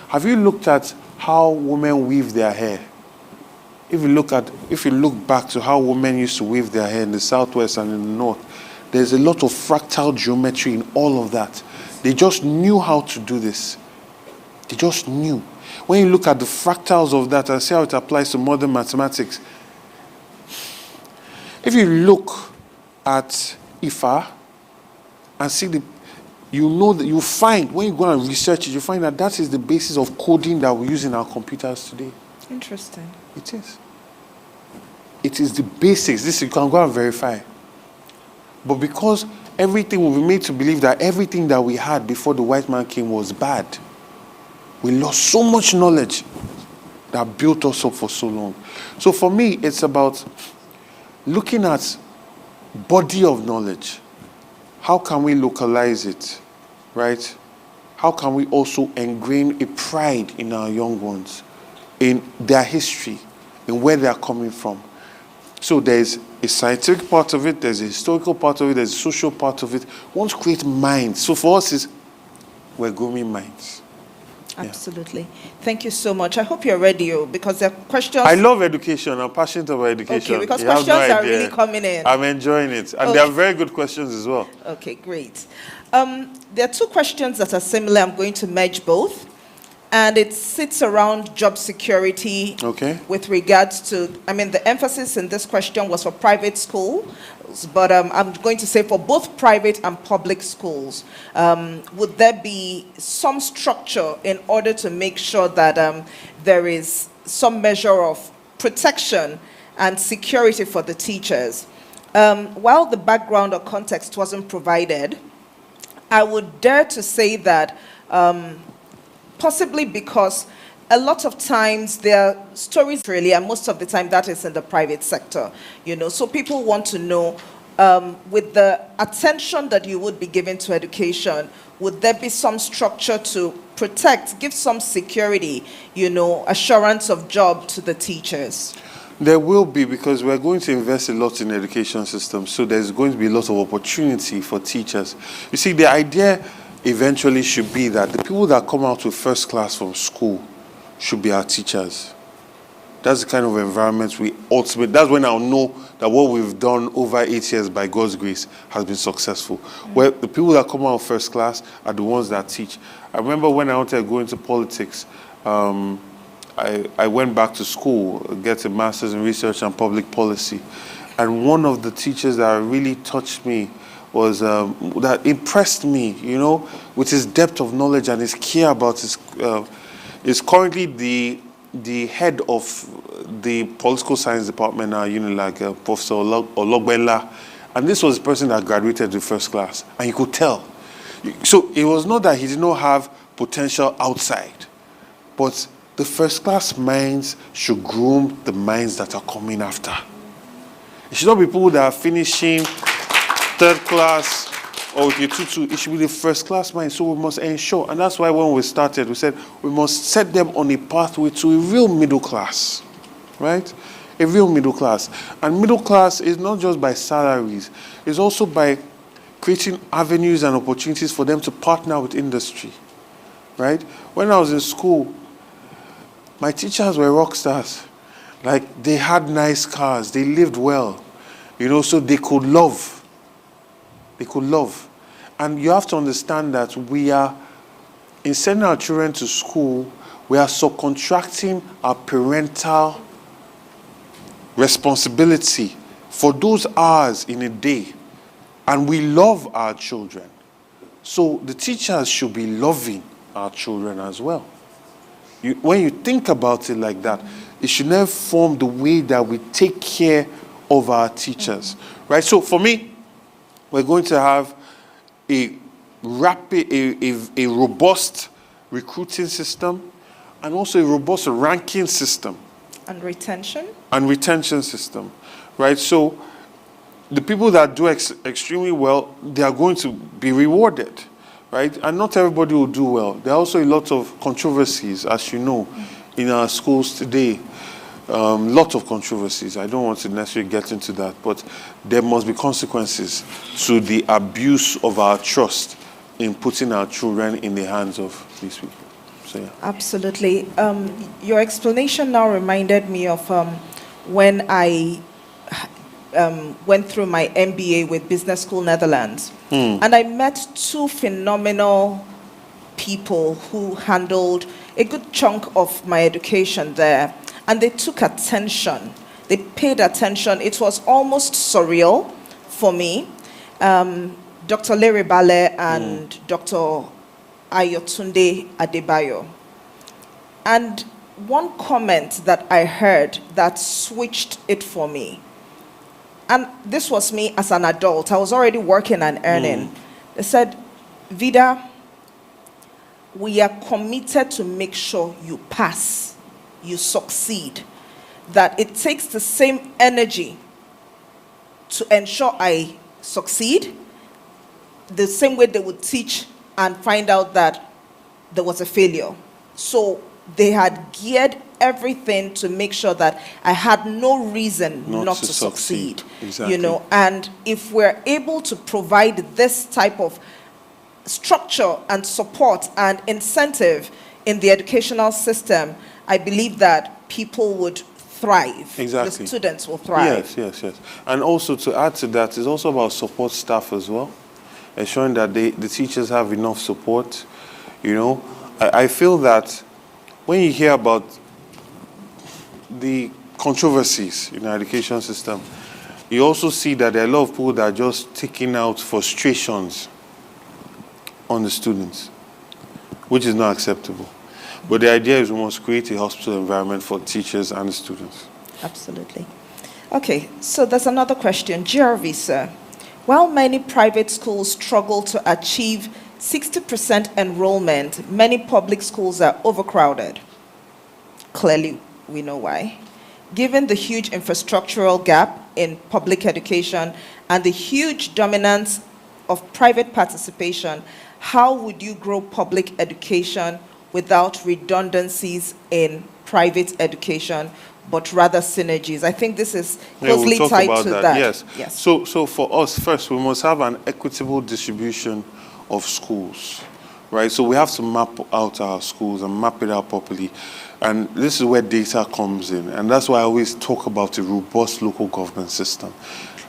Have you looked at how women weave their hair? If you look back to how women used to weave their hair in the southwest and in the north, There's a lot of fractal geometry in all of that. They just knew how to do this. They just knew. When you look at the fractals of that and see how it applies to modern mathematics, if you look at Ifa and see you know that you find, when you go and research it, you find that that is the basis of coding that we use in our computers today. Interesting. It is. It is the basics. This you can go and verify. But because everything will be made to believe that everything that we had before the white man came was bad, we lost so much knowledge that built us up for so long. So for me, it's about looking at body of knowledge. How can we localize it, right? How can we also ingrain a pride in our young ones, in their history, in where they are coming from? So there's a scientific part of it, there's a historical part of it, there's a social part of it. We want to create minds. So for us, we're grooming minds. Absolutely. Yeah. Thank you so much. I hope you're ready, because there are questions. I love education. I'm passionate about education. Okay, because questions are really coming in. I'm enjoying it. And they are very good questions as well. Okay, great. There are two questions that are similar. I'm going to merge both. And it sits around job security with regards to, the emphasis in this question was for private schools, but I'm going to say for both private and public schools. Would there be some structure in order to make sure that there is some measure of protection and security for the teachers? While the background or context wasn't provided, I would dare to say that possibly because a lot of times there are stories really, and most of the time that is in the private sector, so people want to know, with the attention that you would be giving to education, would there be some structure to protect, give some security, assurance of job to the teachers? There will be, because we're going to invest a lot in education systems, so there's going to be a lot of opportunity for teachers. You see, the idea eventually should be that the people that come out with first class from school should be our teachers. That's the kind of environment that's when I'll know that what we've done over 8 years by God's grace has been successful. Where the people that come out first class are the ones that teach. I remember when I wanted to go into politics, I went back to school, get a master's in research and public policy. And one of the teachers that really touched me was that impressed me, with his depth of knowledge and his care about is currently the head of the political science department now, Professor Ologbenla. And this was the person that graduated with first class, and you could tell. So it was not that he did not have potential outside, but the first class minds should groom the minds that are coming after. It should not be people that are finishing third class or with your tutu. It should be the first class mind. So we must ensure, and that's why when we started, we said we must set them on a pathway to a real middle class, right? A real middle class. And middle class is not just by salaries, it's also by creating avenues and opportunities for them to partner with industry, right? When I was in school, my teachers were rock stars. Like, they had nice cars, they lived well, so they could love. They could love. And you have to understand that we are, in sending our children to school, we are subcontracting our parental responsibility for those hours in a day. And we love our children. So the teachers should be loving our children as well. When you think about it like that, it should never form the way that we take care of our teachers, right? So for me, we're going to have a robust recruiting system and also a robust ranking system. And retention? And retention system, right? So the people that do extremely well, they are going to be rewarded, right? And not everybody will do well. There are also a lot of controversies, as you know, in our schools today. Lot of controversies. I don't want to necessarily get into that, but there must be consequences to the abuse of our trust in putting our children in the hands of these people. So, yeah. Absolutely. Your explanation now reminded me of when I went through my MBA with Business School Netherlands. And I met two phenomenal people who handled a good chunk of my education there. And they took attention. They paid attention. It was almost surreal for me. Dr. Larry Bale and Dr. Ayotunde Adebayo. And one comment that I heard that switched it for me, and this was me as an adult, I was already working and earning. They said, Vida, we are committed to make sure you pass, you succeed. That it takes the same energy to ensure I succeed, the same way they would teach and find out that there was a failure. So they had geared everything to make sure that I had no reason not to succeed. Exactly. You know, and if we're able to provide this type of structure and support and incentive in the educational system, I believe that people would thrive. Exactly. The students will thrive. Yes. And also to add to that, it's also about support staff as well, ensuring that the teachers have enough support. You know, I feel that when you hear about the controversies in our education system, you also see that there are a lot of people that are just taking out frustrations on the students, which is not acceptable. But the idea is we must create a hospital environment for teachers and the students. Absolutely. Okay, so there's another question. GRV, sir. While many private schools struggle to achieve 60% enrollment, many public schools are overcrowded. Clearly, we know why. Given the huge infrastructural gap in public education and the huge dominance of private participation, how would you grow public education without redundancies in private education, but rather synergies? I think this is closely tied to that. Yes. So for us, first, we must have an equitable distribution of schools, right? So we have to map out our schools and map it out properly. And this is where data comes in. And that's why I always talk about a robust local government system.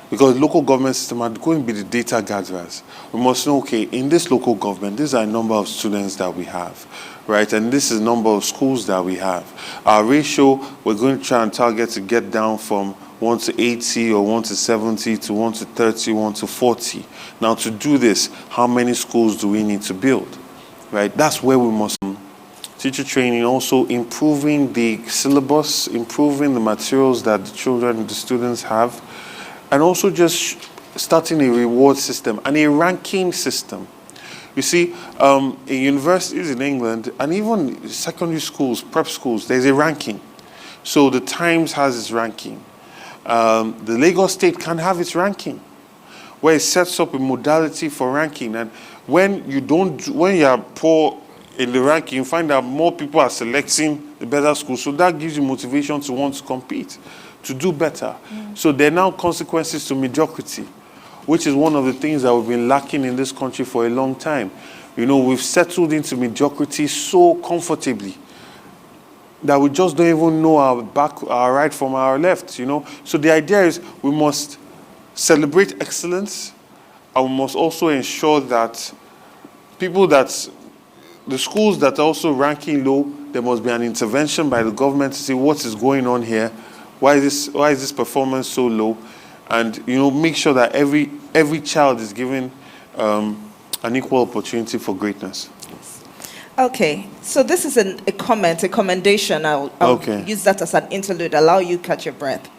Because local government system are going to be the data gatherers. We must know, okay, in this local government, these are a number of students that we have, right? And this is the number of schools that we have. Our ratio, we're going to try and target to get down from 1 to 80 or 1 to 70 to 1 to 30, 1 to 40. Now, to do this, how many schools do we need to build, right? That's where we must. Teacher training, also improving the syllabus, improving the materials that the children, the students have, and also just starting a reward system and a ranking system. You see, in universities in England, and even secondary schools, prep schools, there's a ranking. So the Times has its ranking. The Lagos State can have its ranking, where it sets up a modality for ranking. And when you are poor in the ranking, you find that more people are selecting the better schools. So that gives you motivation to want to compete, to do better. So there are now consequences to mediocrity, which is one of the things that we've been lacking in this country for a long time. You know, we've settled into mediocrity so comfortably that we just don't even know our right from our left, you know. So the idea is we must celebrate excellence, and we must also ensure that the schools that are also ranking low, there must be an intervention by the government to see what is going on here. Why is this performance so low? And, you know, make sure that every child is given an equal opportunity for greatness. Okay, so this is a commendation. I'll use that as an interlude, allow you to catch your breath.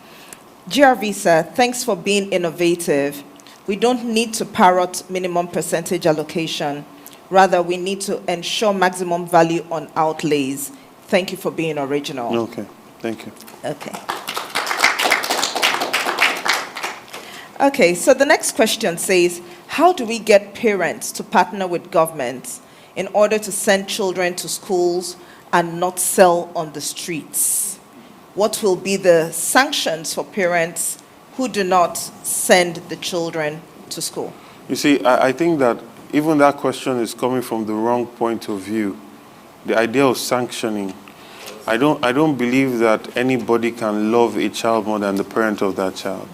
GRV, sir, thanks for being innovative. We don't need to parrot minimum percentage allocation. Rather, we need to ensure maximum value on outlays. Thank you for being original. Okay, thank you. Okay, so the next question says, how do we get parents to partner with governments in order to send children to schools and not sell on the streets? What will be the sanctions for parents who do not send the children to school? You see, I think that even that question is coming from the wrong point of view. The idea of sanctioning. I don't believe that anybody can love a child more than the parent of that child.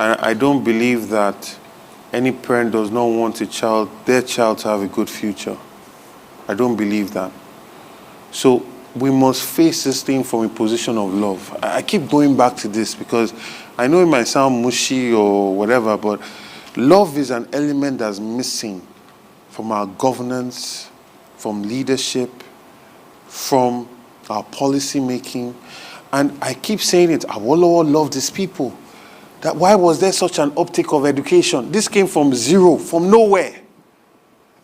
And I don't believe that any parent does not want their child to have a good future. I don't believe that. So we must face this thing from a position of love. I keep going back to this because I know it might sound mushy or whatever, but love is an element that's missing from our governance, from leadership, from our policy making. And I keep saying it, Awolowo loved his people. That why was there such an uptake of education? This came from zero, from nowhere.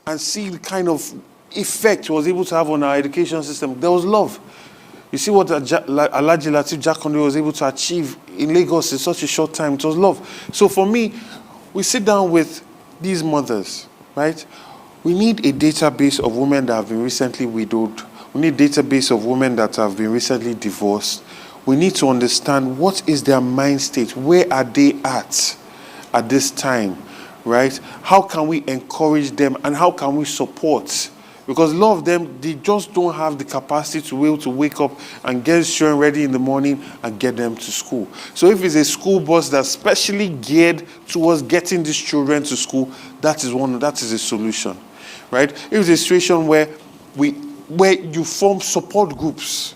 And see the kind of effect it was able to have on our education system. There was love. You see what Alhaji Lateef Jakonde was able to achieve in Lagos in such a short time. It was love. So for me, we sit down with these mothers, right? We need a database of women that have been recently widowed. We need a database of women that have been recently divorced. We need to understand what is their mind state. Where are they at this time, right? How can we encourage them and how can we support? Because a lot of them, they just don't have the capacity to be able to wake up and get children ready in the morning and get them to school. So if it's a school bus that's specially geared towards getting these children to school, that is a solution, right? If it's a situation where you form support groups,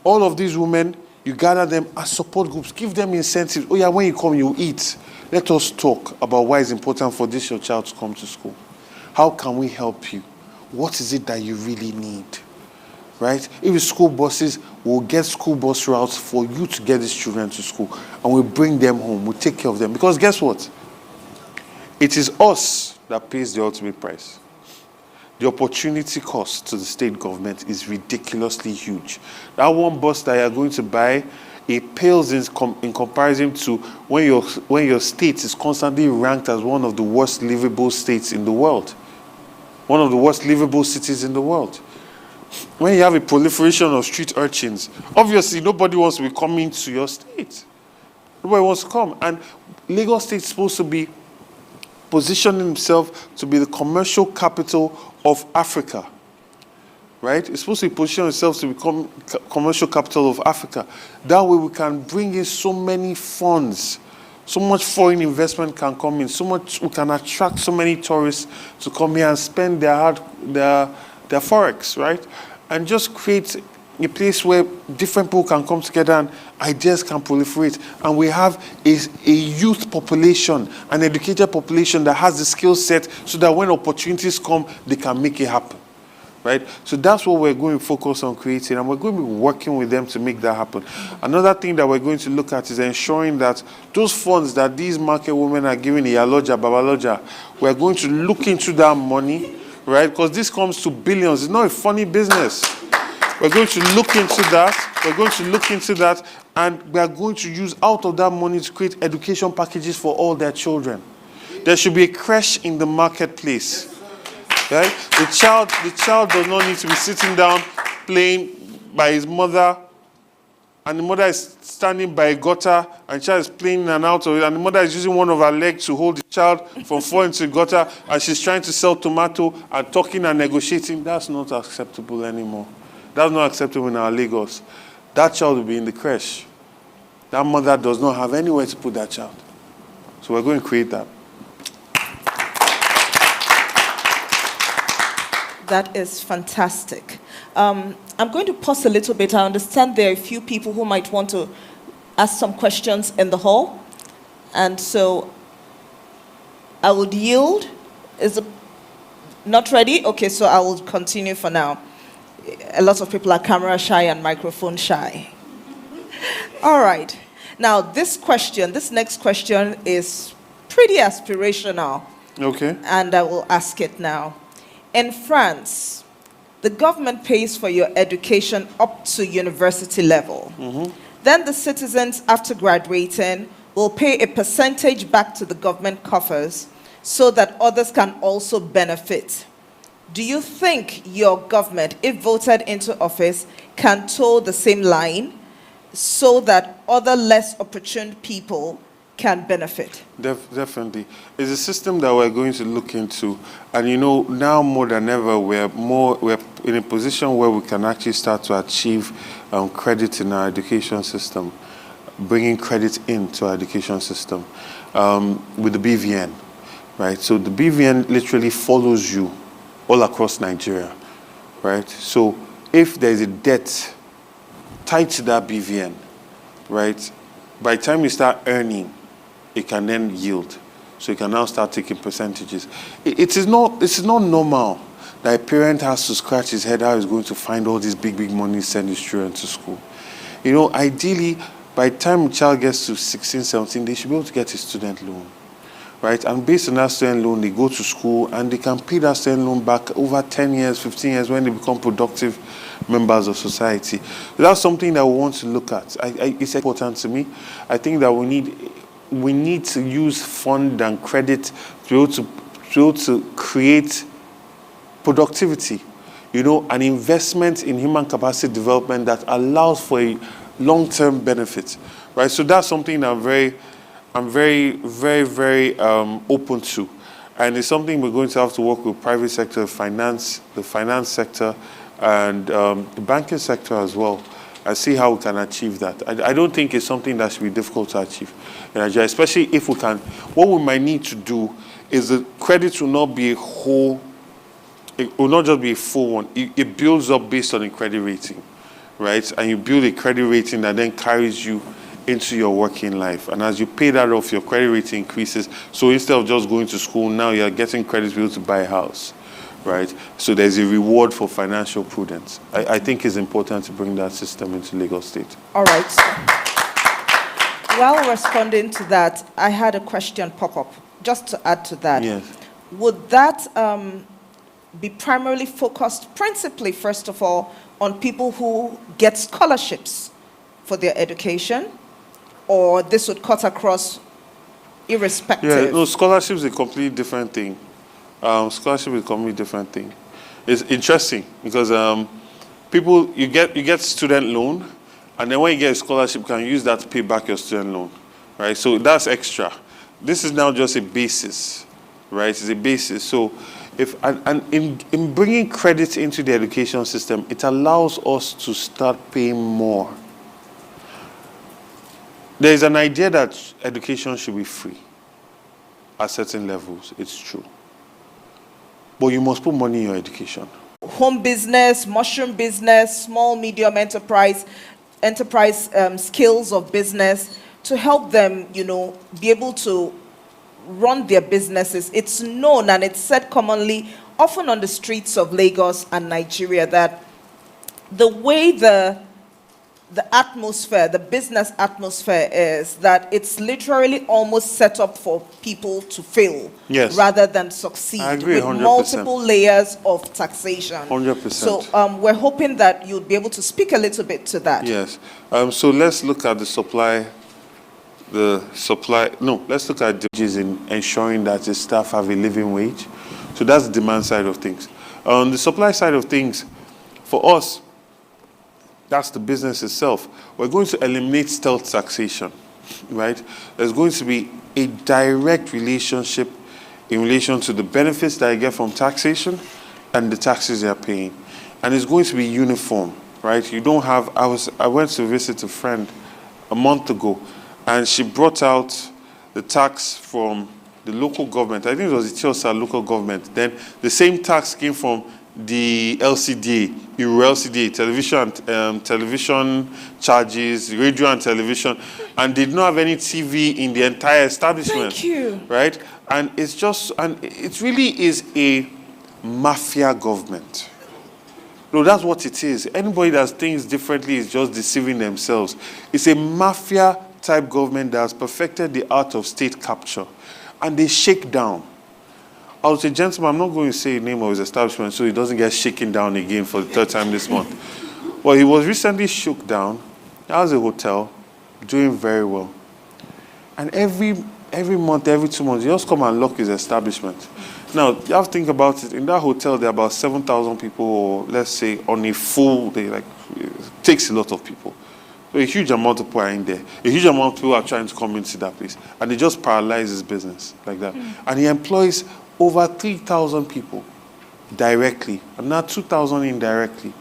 all of these women, you gather them as support groups, give them incentives. Oh yeah, when you come, you eat. Let us talk about why it's important for your child to come to school. How can we help you? What is it that you really need? Right? If it's school buses, we'll get school bus routes for you to get these children to school. And we'll bring them home. We'll take care of them. Because guess what? It is us that pays the ultimate price. The opportunity cost to the state government is ridiculously huge. That one bus that you're going to buy, it pales in comparison to when your state is constantly ranked as one of the worst livable states in the world. One of the worst livable cities in the world. When you have a proliferation of street urchins, obviously nobody wants to be coming to your state. Nobody wants to come. And Lagos State is supposed to be positioning himself to be the commercial capital of Africa, right? It's supposed to be positioning itself to become commercial capital of Africa. That way we can bring in so many funds, so much foreign investment can come in, so much we can attract so many tourists to come here and spend their forex, right? And just create a place where different people can come together and ideas can proliferate. And we have a youth population, an educated population that has the skill set so that when opportunities come, they can make it happen, right? So that's what we're going to focus on creating, and we're going to be working with them to make that happen. Another thing that we're going to look at is ensuring that those funds that these market women are giving Iyaloja, Babaloja, we're going to look into that money, right? Because this comes to billions. It's not a funny business. We're going to look into that. We're going to look into that, and we are going to use out of that money to create education packages for all their children. There should be a creche in the marketplace. Right? The child does not need to be sitting down playing by his mother, and the mother is standing by a gutter, and the child is playing in and out of it, and the mother is using one of her legs to hold the child from falling into the gutter, and she's trying to sell tomato and talking and negotiating. That's not acceptable anymore. That's not acceptable in our Lagos. That child will be in the creche. That mother does not have anywhere to put that child. So we're going to create that. That is fantastic. I'm going to pause a little bit. I understand there are a few people who might want to ask some questions in the hall. And so I would yield. Is it not ready? Okay, so I will continue for now. A lot of people are camera shy and microphone shy. All right. Now, this next question is pretty aspirational. Okay. And I will ask it now. In France, the government pays for your education up to university level. Mm-hmm. Then the citizens, after graduating, will pay a percentage back to the government coffers so that others can also benefit. Do you think your government, if voted into office, can toe the same line so that other less opportune people can benefit? Definitely. It's a system that we're going to look into. And you know, now more than ever, we're in a position where we can actually start to achieve credit in our education system. bringing credit into our education system with the BVN, right? So the BVN literally follows you all across Nigeria, right? So if there's a debt tied to that BVN, right, by the time you start earning, it can then yield. So you can now start taking percentages. It is not normal that a parent has to scratch his head how he's going to find all these big money to send his children to school. You know, ideally, by the time a child gets to 16, 17, they should be able to get a student loan, right? And based on that student loan, they go to school and they can pay that student loan back over 10 years, 15 years when they become productive members of society. So that's something that we want to look at. It's important to me. I think that we need to use fund and credit to be able to create productivity, you know, an investment in human capacity development that allows for a long-term benefit, right? So that's something I'm very open to, and it's something we're going to have to work with private sector, the finance sector, and the banking sector as well, and see how we can achieve that. I don't think it's something that should be difficult to achieve in Nigeria, especially if we can. What we might need to do is the credit will not be a whole. It will not just be a full one. It builds up based on a credit rating, right? And you build a credit rating that then carries you into your working life. And as you pay that off, your credit rating increases. So instead of just going to school, now you're getting credit to be able to buy a house, right? So there's a reward for financial prudence. I think it's important to bring that system into Lagos State. All right. While responding to that, I had a question pop up, just to add to that. Yes. Would that be primarily focused, principally, first of all, on people who get scholarships for their education, or this would cut across irrespective? Yeah, no, scholarship is a completely different thing. Scholarship is a completely different thing. It's interesting because you get student loan, and then when you get a scholarship, you can use that to pay back your student loan, right? So that's extra. This is now just a basis, right? It's a basis. So in bringing credit into the education system, it allows us to start paying more. There is an idea that education should be free at certain levels. It's true. But you must put money in your education. Home business, mushroom business, small, medium enterprise skills of business to help them, you know, be able to run their businesses. It's known and it's said commonly, often on the streets of Lagos and Nigeria, that the way the atmosphere, the business atmosphere is, that it's literally almost set up for people to fail, yes, rather than succeed. I agree, with 100%. Multiple layers of taxation. 100%. So we're hoping that you'll be able to speak a little bit to that. Yes. So let's look at let's look at the wages in ensuring that the staff have a living wage. So that's the demand side of things. On the supply side of things, for us, that's the business itself. We're going to eliminate stealth taxation, right? There's going to be a direct relationship in relation to the benefits that I get from taxation and the taxes they're paying. And it's going to be uniform, right? You don't have, I went to visit a friend a month ago, and she brought out the tax from the local government. I think it was the Tiosa local government. Then the same tax came from the LCDA, television charges, radio and television, and did not have any TV in the entire establishment. Thank you. Right? And it really is a mafia government. No, that's what it is. Anybody that thinks differently is just deceiving themselves. It's a mafia type government that has perfected the art of state capture, and they shake down. I was a gentleman, I'm not going to say the name of his establishment so he doesn't get shaken down again for the third time this month. Well, he was recently shook down. He has a hotel, doing very well. And every month, every 2 months, he just come and lock his establishment. Now, you have to think about it. In that hotel, there are about 7,000 people, or let's say on a full day, it takes a lot of people. So a huge amount of people are in there. A huge amount of people are trying to come into that place. And they just paralyze his business like that. And he employs over 3,000 people directly, and now 2,000 indirectly.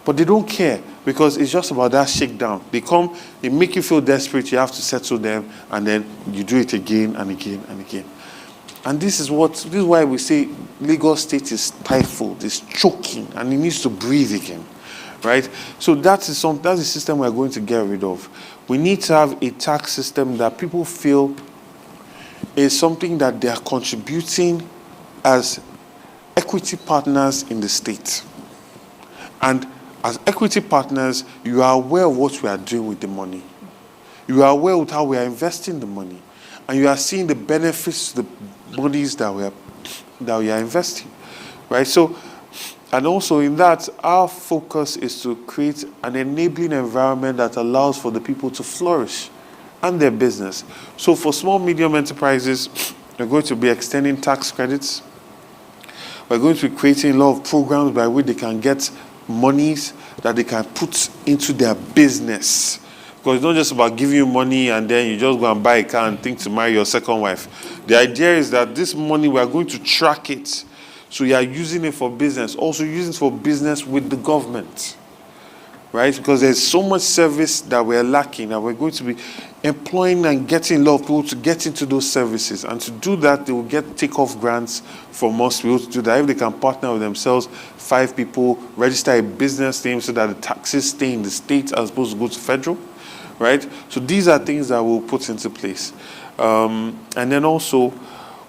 But they don't care because it's just about that shakedown. They come, they make you feel desperate, you have to settle them, and then you do it again and again and again. And this is why we say Lagos State is stifled, is choking, and it needs to breathe again, right? So that's the system we're going to get rid of. We need to have a tax system that people feel is something that they are contributing as equity partners in the state. And as equity partners, you are aware of what we are doing with the money. You are aware of how we are investing the money. And you are seeing the benefits to the bodies that we are investing, right? So, and also in that, our focus is to create an enabling environment that allows for the people to flourish and their business. So for small, medium enterprises, we're going to be extending tax credits. We're going to be creating a lot of programs by which they can get monies that they can put into their business. Because it's not just about giving you money and then you just go and buy a car and think to marry your second wife. The idea is that this money, we are going to track it. So you are using it for business. Also using it for business with the government. Right? Because there's so much service that we're lacking, and we're going to be employing and getting a lot of people to get into those services. And to do that, they will get take-off grants from us to be able to do that. If they can partner with themselves, 5 people, register a business name so that the taxes stay in the state as opposed to go to federal. Right? So these are things that we'll put into place. And then also,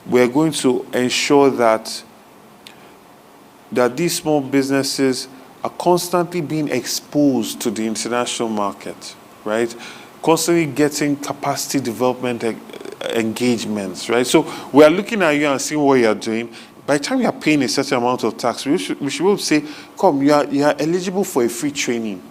we're going to ensure that these small businesses are constantly being exposed to the international market, right? Constantly getting capacity development engagements, right? So we are looking at you and seeing what you are doing. By the time you are paying a certain amount of tax, we should be able to say, come, you are eligible for a free training.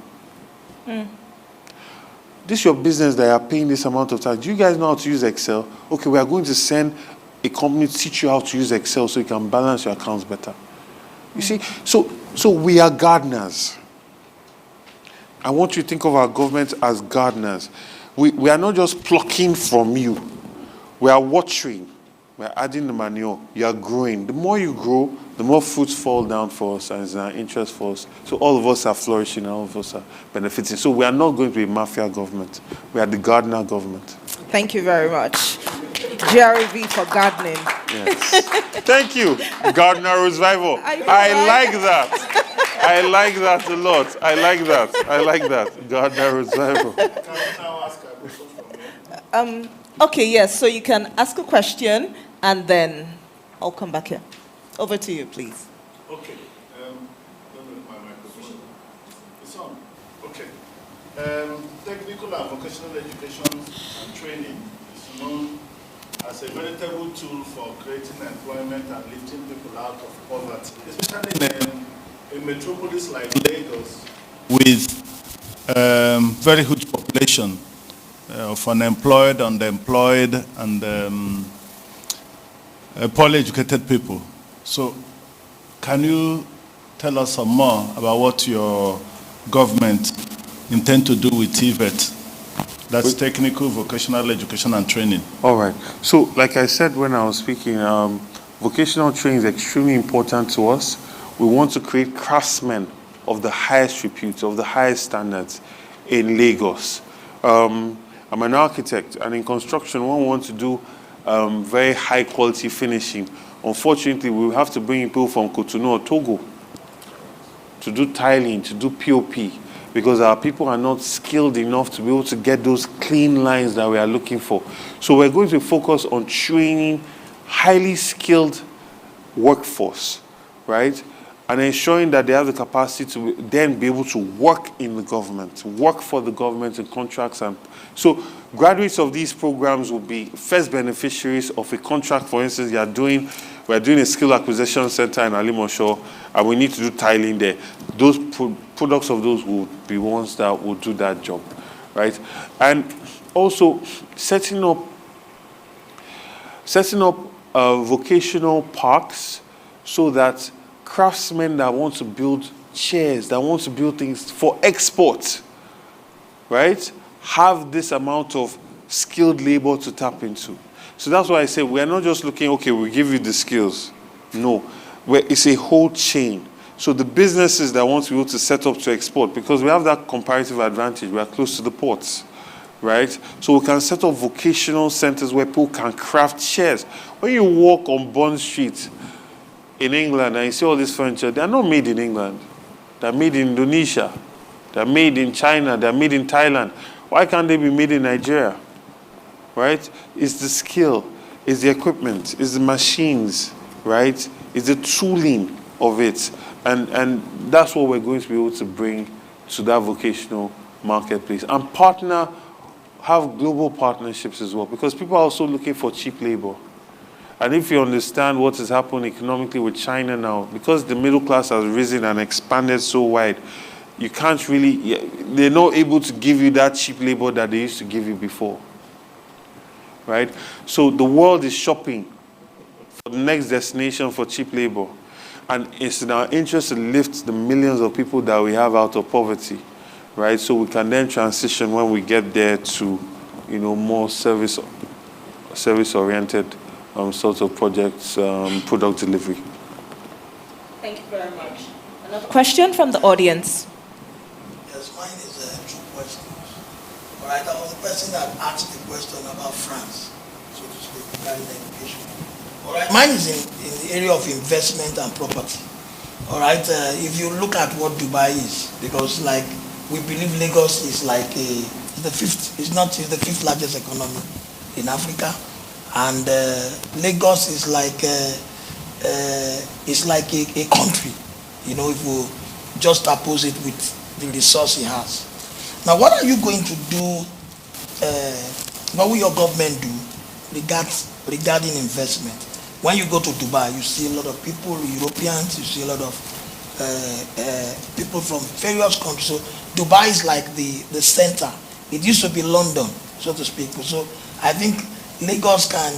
This is your business that you are paying this amount of tax. Do you guys know how to use Excel? Okay, we are going to send a company to teach you how to use Excel so you can balance your accounts better. You see, so we are gardeners. I want you to think of our government as gardeners. We are not just plucking from you. We are watering. We are adding the manure. You are growing. The more you grow, the more fruits fall down for us, and it's in our interest for us. So all of us are flourishing, and all of us are benefiting. So we are not going to be a mafia government. We are the gardener government. Thank you very much. GRV for gardening. Yes. Thank you, Gardener Rhodes Vivour. I like that. I like that a lot. I like that. Gardener Rhodes Vivour. Can I now ask a question? Okay, yes. So you can ask a question, and then I'll come back here. Over to you, please. Okay. Let me my microphone. It's on. Okay. Technical and vocational education and training is known as a veritable tool for creating employment and lifting people out of poverty, especially in a metropolis like Lagos, with very huge population of unemployed, underemployed, and poorly educated people. So, can you tell us some more about what your government intend to do with TVET? That's technical, vocational education and training. All right. So, like I said when I was speaking, vocational training is extremely important to us. We want to create craftsmen of the highest repute, of the highest standards in Lagos. I'm an architect, and in construction, one wants to do very high quality finishing. Unfortunately, we have to bring in people from Cotonou or Togo to do tiling, to do POP, because our people are not skilled enough to be able to get those clean lines that we are looking for. So we're going to focus on training highly skilled workforce, right? And ensuring that they have the capacity to then be able to work in the government, work for the government in contracts. And so graduates of these programs will be first beneficiaries of a contract. For instance, we're doing a skill acquisition center in Alimosho, and we need to do tiling there. Those products of those will be ones that will do that job, right? And also setting up vocational parks so that craftsmen that want to build chairs, that want to build things for export, right, have this amount of skilled labor to tap into. So that's why I say we're not just looking, okay, we'll give you the skills. No, it's a whole chain. So the businesses that want to be able to set up to export, because we have that comparative advantage, we are close to the ports, right? So we can set up vocational centers where people can craft chairs. When you walk on Bond Street in England and you see all this furniture, they are not made in England. They're made in Indonesia. They're made in China. They're made in Thailand. Why can't they be made in Nigeria? Right? It's the skill, it's the equipment, it's the machines, right? It's the tooling of it. And that's what we're going to be able to bring to that vocational marketplace. And have global partnerships as well, because people are also looking for cheap labor. And if you understand what has happened economically with China now, because the middle class has risen and expanded so wide, you can't really, they're not able to give you that cheap labor that they used to give you before. Right? So the world is shopping for the next destination for cheap labor. And it's in our interest to lift the millions of people that we have out of poverty. Right? So we can then transition when we get there to, more service-oriented sorts of projects, product delivery. Thank you very much. Another question from the audience. Yes, mine is two questions. All right, I was the person that asked the question about France, so to speak, regarding education. All right, mine is in the area of investment and property. All right, if you look at what Dubai is, because we believe Lagos is the fifth largest economy in Africa, and Lagos is like a country, if we just oppose it with the resource it has. Now, what are you going to do? What will your government do regarding investment? When you go to Dubai, you see a lot of people, Europeans, you see a lot of people from various countries. So Dubai is like the center. It used to be London, so to speak. So I think Lagos can,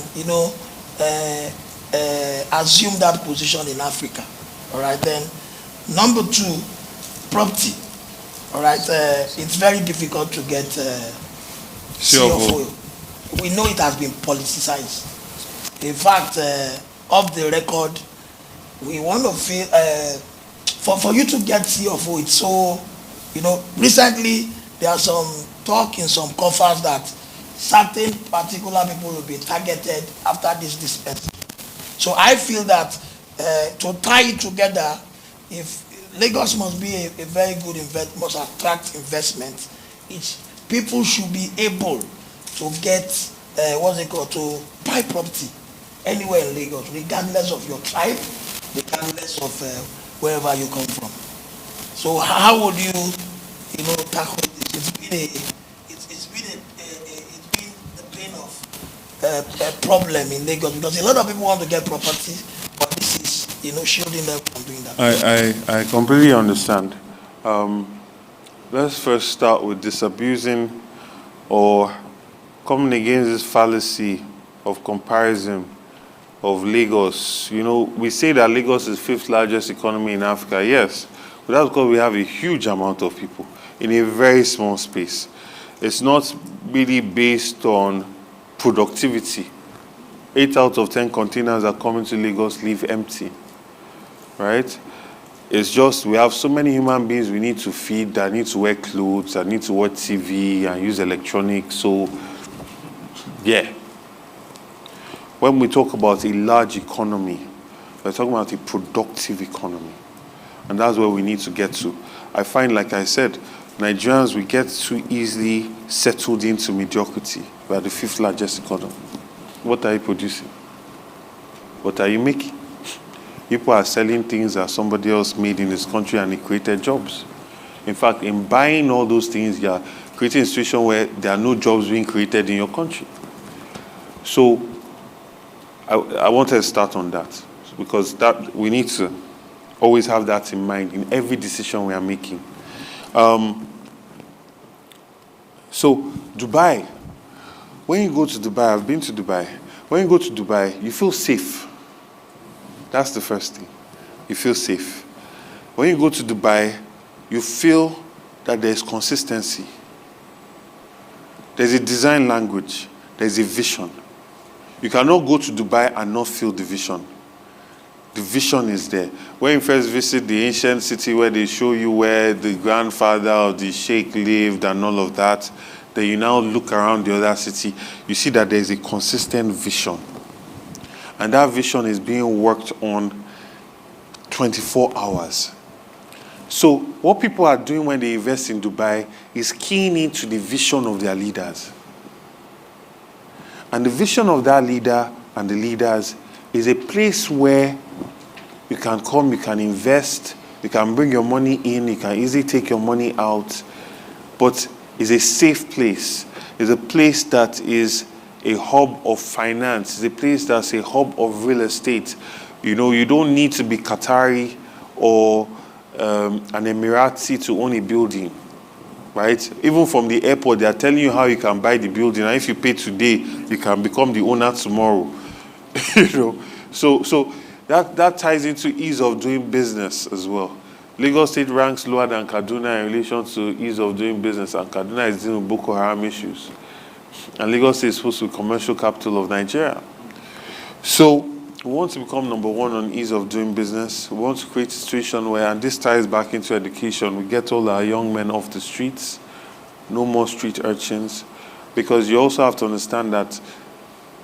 assume that position in Africa. All right, then. Number two, property. All right, it's very difficult to get CFO. We know it has been politicized. In fact, off the record, we want to feel, for you to get CFO, it's so, recently there are some talk in some coffers that certain particular people will be targeted after this dispensation. So I feel that to tie it together, if Lagos must be a very good must attract investment, people should be able to get, to buy property anywhere in Lagos, regardless of your tribe, regardless of wherever you come from. So how would you, tackle this? It's been the pain of a problem in Lagos, because a lot of people want to get property, but this is, shielding them from doing that. I completely understand. Let's first start with disabusing or coming against this fallacy of comparison of Lagos. We say that Lagos is the fifth largest economy in Africa. Yes, but that's because we have a huge amount of people in a very small space. It's not really based on productivity. 8 out of 10 containers that come into Lagos leave empty, right? It's just we have so many human beings we need to feed, that need to wear clothes, that need to watch TV and use electronics. So, yeah. When we talk about a large economy, we're talking about a productive economy. And that's where we need to get to. I find, like I said, Nigerians, we get too easily settled into mediocrity. We are the fifth largest economy. What are you producing? What are you making? People are selling things that somebody else made in this country and it created jobs. In fact, in buying all those things, you are creating a situation where there are no jobs being created in your country. So I want to start on that, because that we need to always have that in mind in every decision we are making. So Dubai, when you go to Dubai, I've been to Dubai. When you go to Dubai, you feel safe. That's the first thing. You feel safe. When you go to Dubai, you feel that there's consistency. There's a design language. There's a vision. You cannot go to Dubai and not feel the vision. the vision is there. When you first visit the ancient city where they show you where the grandfather of the sheikh lived and all of that, then you now look around the other city, you see that there's a consistent vision. And that vision is being worked on 24 hours. So what people are doing when they invest in Dubai is keying into the vision of their leaders. And the vision of that leader and the leaders is a place where you can come, you can invest, you can bring your money in, you can easily take your money out, but it's a safe place. It's a place that is a hub of finance. It's a place that's a hub of real estate. You know, you don't need to be Qatari or an Emirati to own a building, right? Even from the airport, they are telling you how you can buy the building, and if you pay today, you can become the owner tomorrow. You know, so that ties into ease of doing business as well. Lagos State ranks lower than Kaduna in relation to ease of doing business, and Kaduna is dealing with Boko Haram issues. And Lagos State is supposed to be the commercial capital of Nigeria. So we want to become number one on ease of doing business. We want to create a situation where, and this ties back into education, we get all our young men off the streets, no more street urchins, because you also have to understand that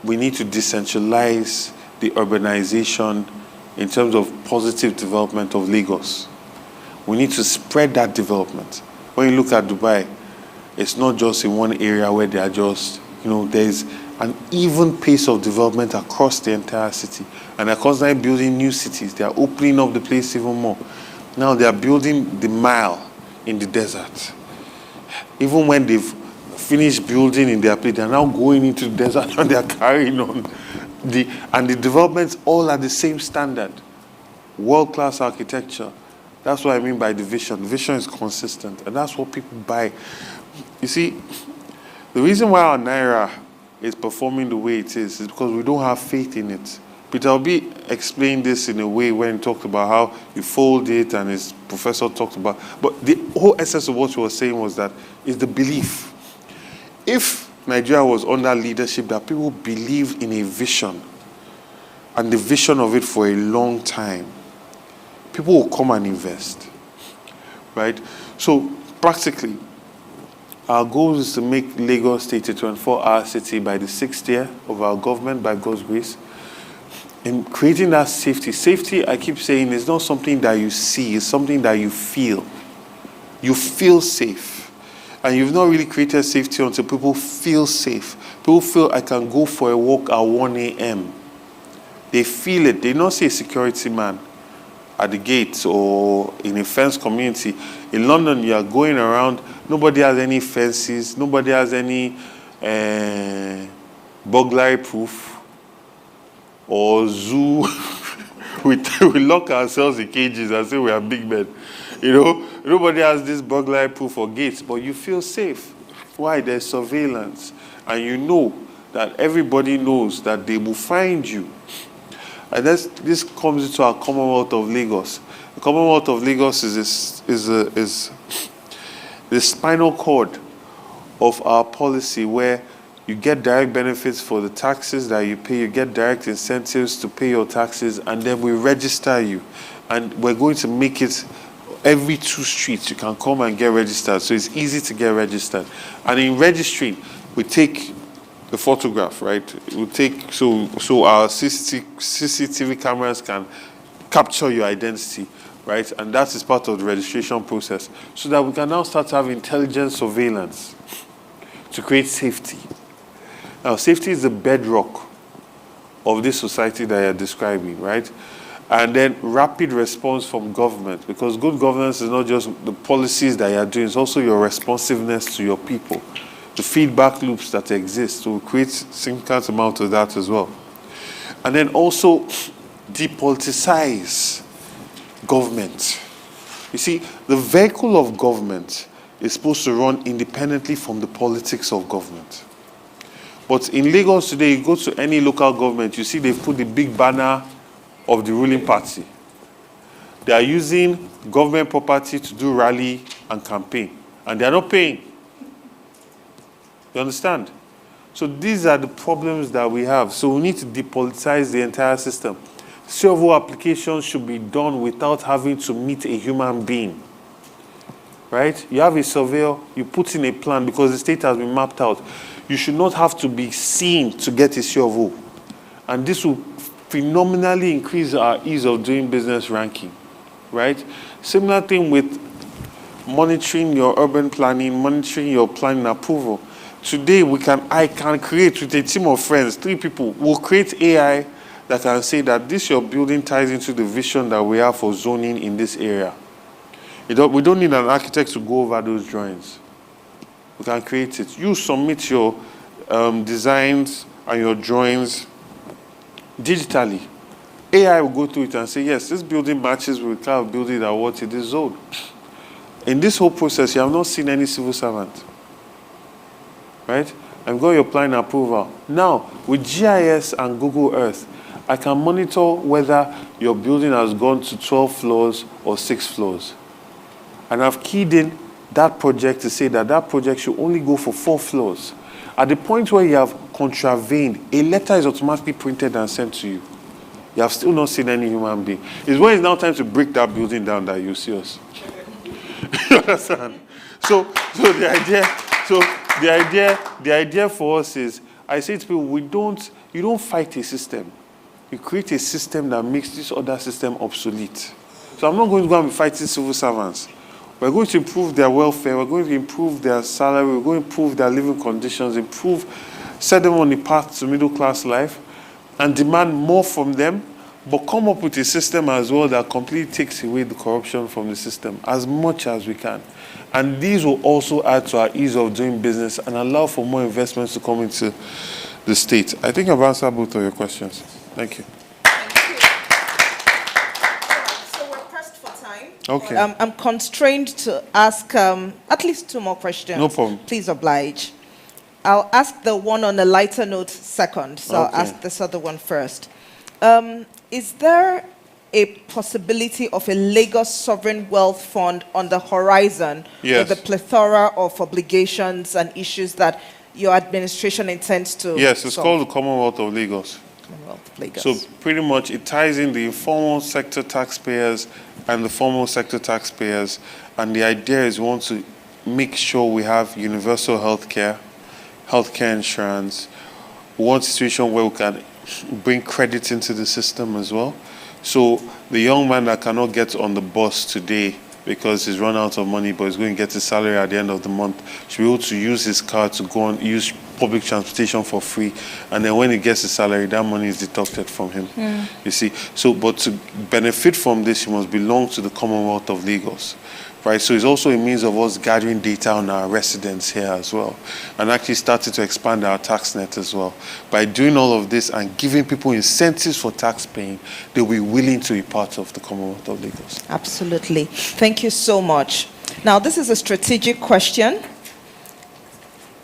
we need to decentralize the urbanization in terms of positive development of Lagos. We need to spread that development. When you look at Dubai, it's not just in one area where they are just, you know, there's an even pace of development across the entire city. And they're constantly building new cities. They are opening up the place even more. Now they are building the mile in the desert. Even when they've finished building in their place, they're now going into the desert and they're carrying on. And the developments all at the same standard. World-class architecture. That's what I mean by the vision. The vision is consistent, and that's what people buy. You see, the reason why our Naira is performing the way it is because we don't have faith in it. Peter Obi explained this in a way when he talked about how you fold it, and his professor talked about, but the whole essence of what he was saying was that it's the belief. If Nigeria was under leadership that people believed in a vision, and the vision of it for a long time, people will come and invest, right? So practically, our goal is to make Lagos State a 24-hour city by the 6th year of our government, by God's grace. In creating that safety. Safety, I keep saying, is not something that you see, it's something that you feel. You feel safe. And you've not really created safety until people feel safe. People feel I can go for a walk at 1 a.m. They feel it. They don't see a security man at the gates or in a fenced community. In London, you are going around, nobody has any fences, nobody has any burglary proof or zoo. we lock ourselves in cages and say we are big men. You know, nobody has this burglary proof or gates, but you feel safe. Why? There's surveillance. And you know that everybody knows that they will find you. And this comes into our Commonwealth of Lagos. The Commonwealth of Lagos is the spinal cord of our policy, where you get direct benefits for the taxes that you pay, you get direct incentives to pay your taxes, and then we register you. And we're going to make it every 2 streets, you can come and get registered. So it's easy to get registered. And in registering, we take the photograph, right? We take, so our CCTV cameras can capture your identity, right? And that is part of the registration process, so that we can now start to have intelligent surveillance to create safety. Now, safety is the bedrock of this society that you're describing, right? And then rapid response from government, because good governance is not just the policies that you're doing, it's also your responsiveness to your people, the feedback loops that exist. So we create significant amount of that as well. And then also depoliticize government. You see, the vehicle of government is supposed to run independently from the politics of government. But in Lagos today, you go to any local government, you see they've put the big banner of the ruling party. They are using government property to do rally and campaign, and they are not paying. You understand? So these are the problems that we have. So we need to depoliticize the entire system. CRV applications should be done without having to meet a human being. Right? You have a surveyor, you put in a plan because the state has been mapped out. You should not have to be seen to get a CRV. And this will phenomenally increase our ease of doing business ranking. Right? Similar thing with monitoring your urban planning, monitoring your planning approval. Today, I can create with a team of friends, 3 people, we'll create AI that can say that this your building ties into the vision that we have for zoning in this area. We don't need an architect to go over those drawings. We can create it. You submit your designs and your drawings digitally. AI will go through it and say, yes, this building matches with the kind of building that what it is zoned. In this whole process, you have not seen any civil servant. Right? I've got your plan approval. Now, with GIS and Google Earth, I can monitor whether your building has gone to 12 floors or 6 floors. And I've keyed in that project to say that that project should only go for 4 floors. At the point where you have contravened, a letter is automatically printed and sent to you. You have still not seen any human being. It's when it's now time to break that building down that you see us. You understand? So the idea for us is, I say to people, you don't fight a system. You create a system that makes this other system obsolete. So I'm not going to go and be fighting civil servants. We're going to improve their welfare. We're going to improve their salary. We're going to improve their living conditions, set them on the path to middle-class life, and demand more from them, but come up with a system as well that completely takes away the corruption from the system as much as we can. And these will also add to our ease of doing business and allow for more investments to come into the state. I think I've answered both of your questions. Thank you. Okay. I'm constrained to ask at least 2 more questions. No problem. Please oblige. I'll ask the one on a lighter note second, so Okay. I'll ask this other one first. Is there a possibility of a Lagos Sovereign Wealth Fund on the horizon Yes. with the plethora of obligations and issues that your administration intends to Yes, it's solve? called the Commonwealth of Lagos. Commonwealth of Lagos. So pretty much it ties in the informal sector taxpayers and the formal sector taxpayers. And the idea is we want to make sure we have universal healthcare insurance. We want a situation where we can bring credit into the system as well. So the young man that cannot get on the bus today because he's run out of money but he's going to get his salary at the end of the month should be able to use his card to go and use public transportation for free. And then when he gets his salary, that money is deducted from him. You see. So, but to benefit from this, you must belong to the Commonwealth of Lagos. Right, so it's also a means of us gathering data on our residents here as well, and actually starting to expand our tax net as well. By doing all of this and giving people incentives for tax paying, they'll be willing to be part of the Commonwealth of Lagos. Absolutely. Thank you so much. Now, this is a strategic question.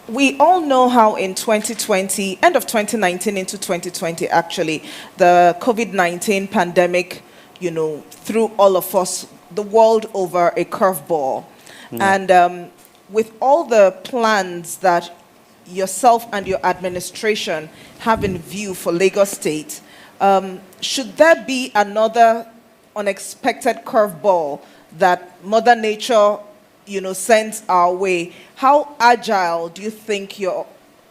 We all know how in 2020, end of 2019 into 2020 actually, the COVID-19 pandemic, threw all of us, the world, over a curveball. And with all the plans that yourself and your administration have in view for Lagos State, should there be another unexpected curveball that Mother Nature, sends our way? How agile do you think your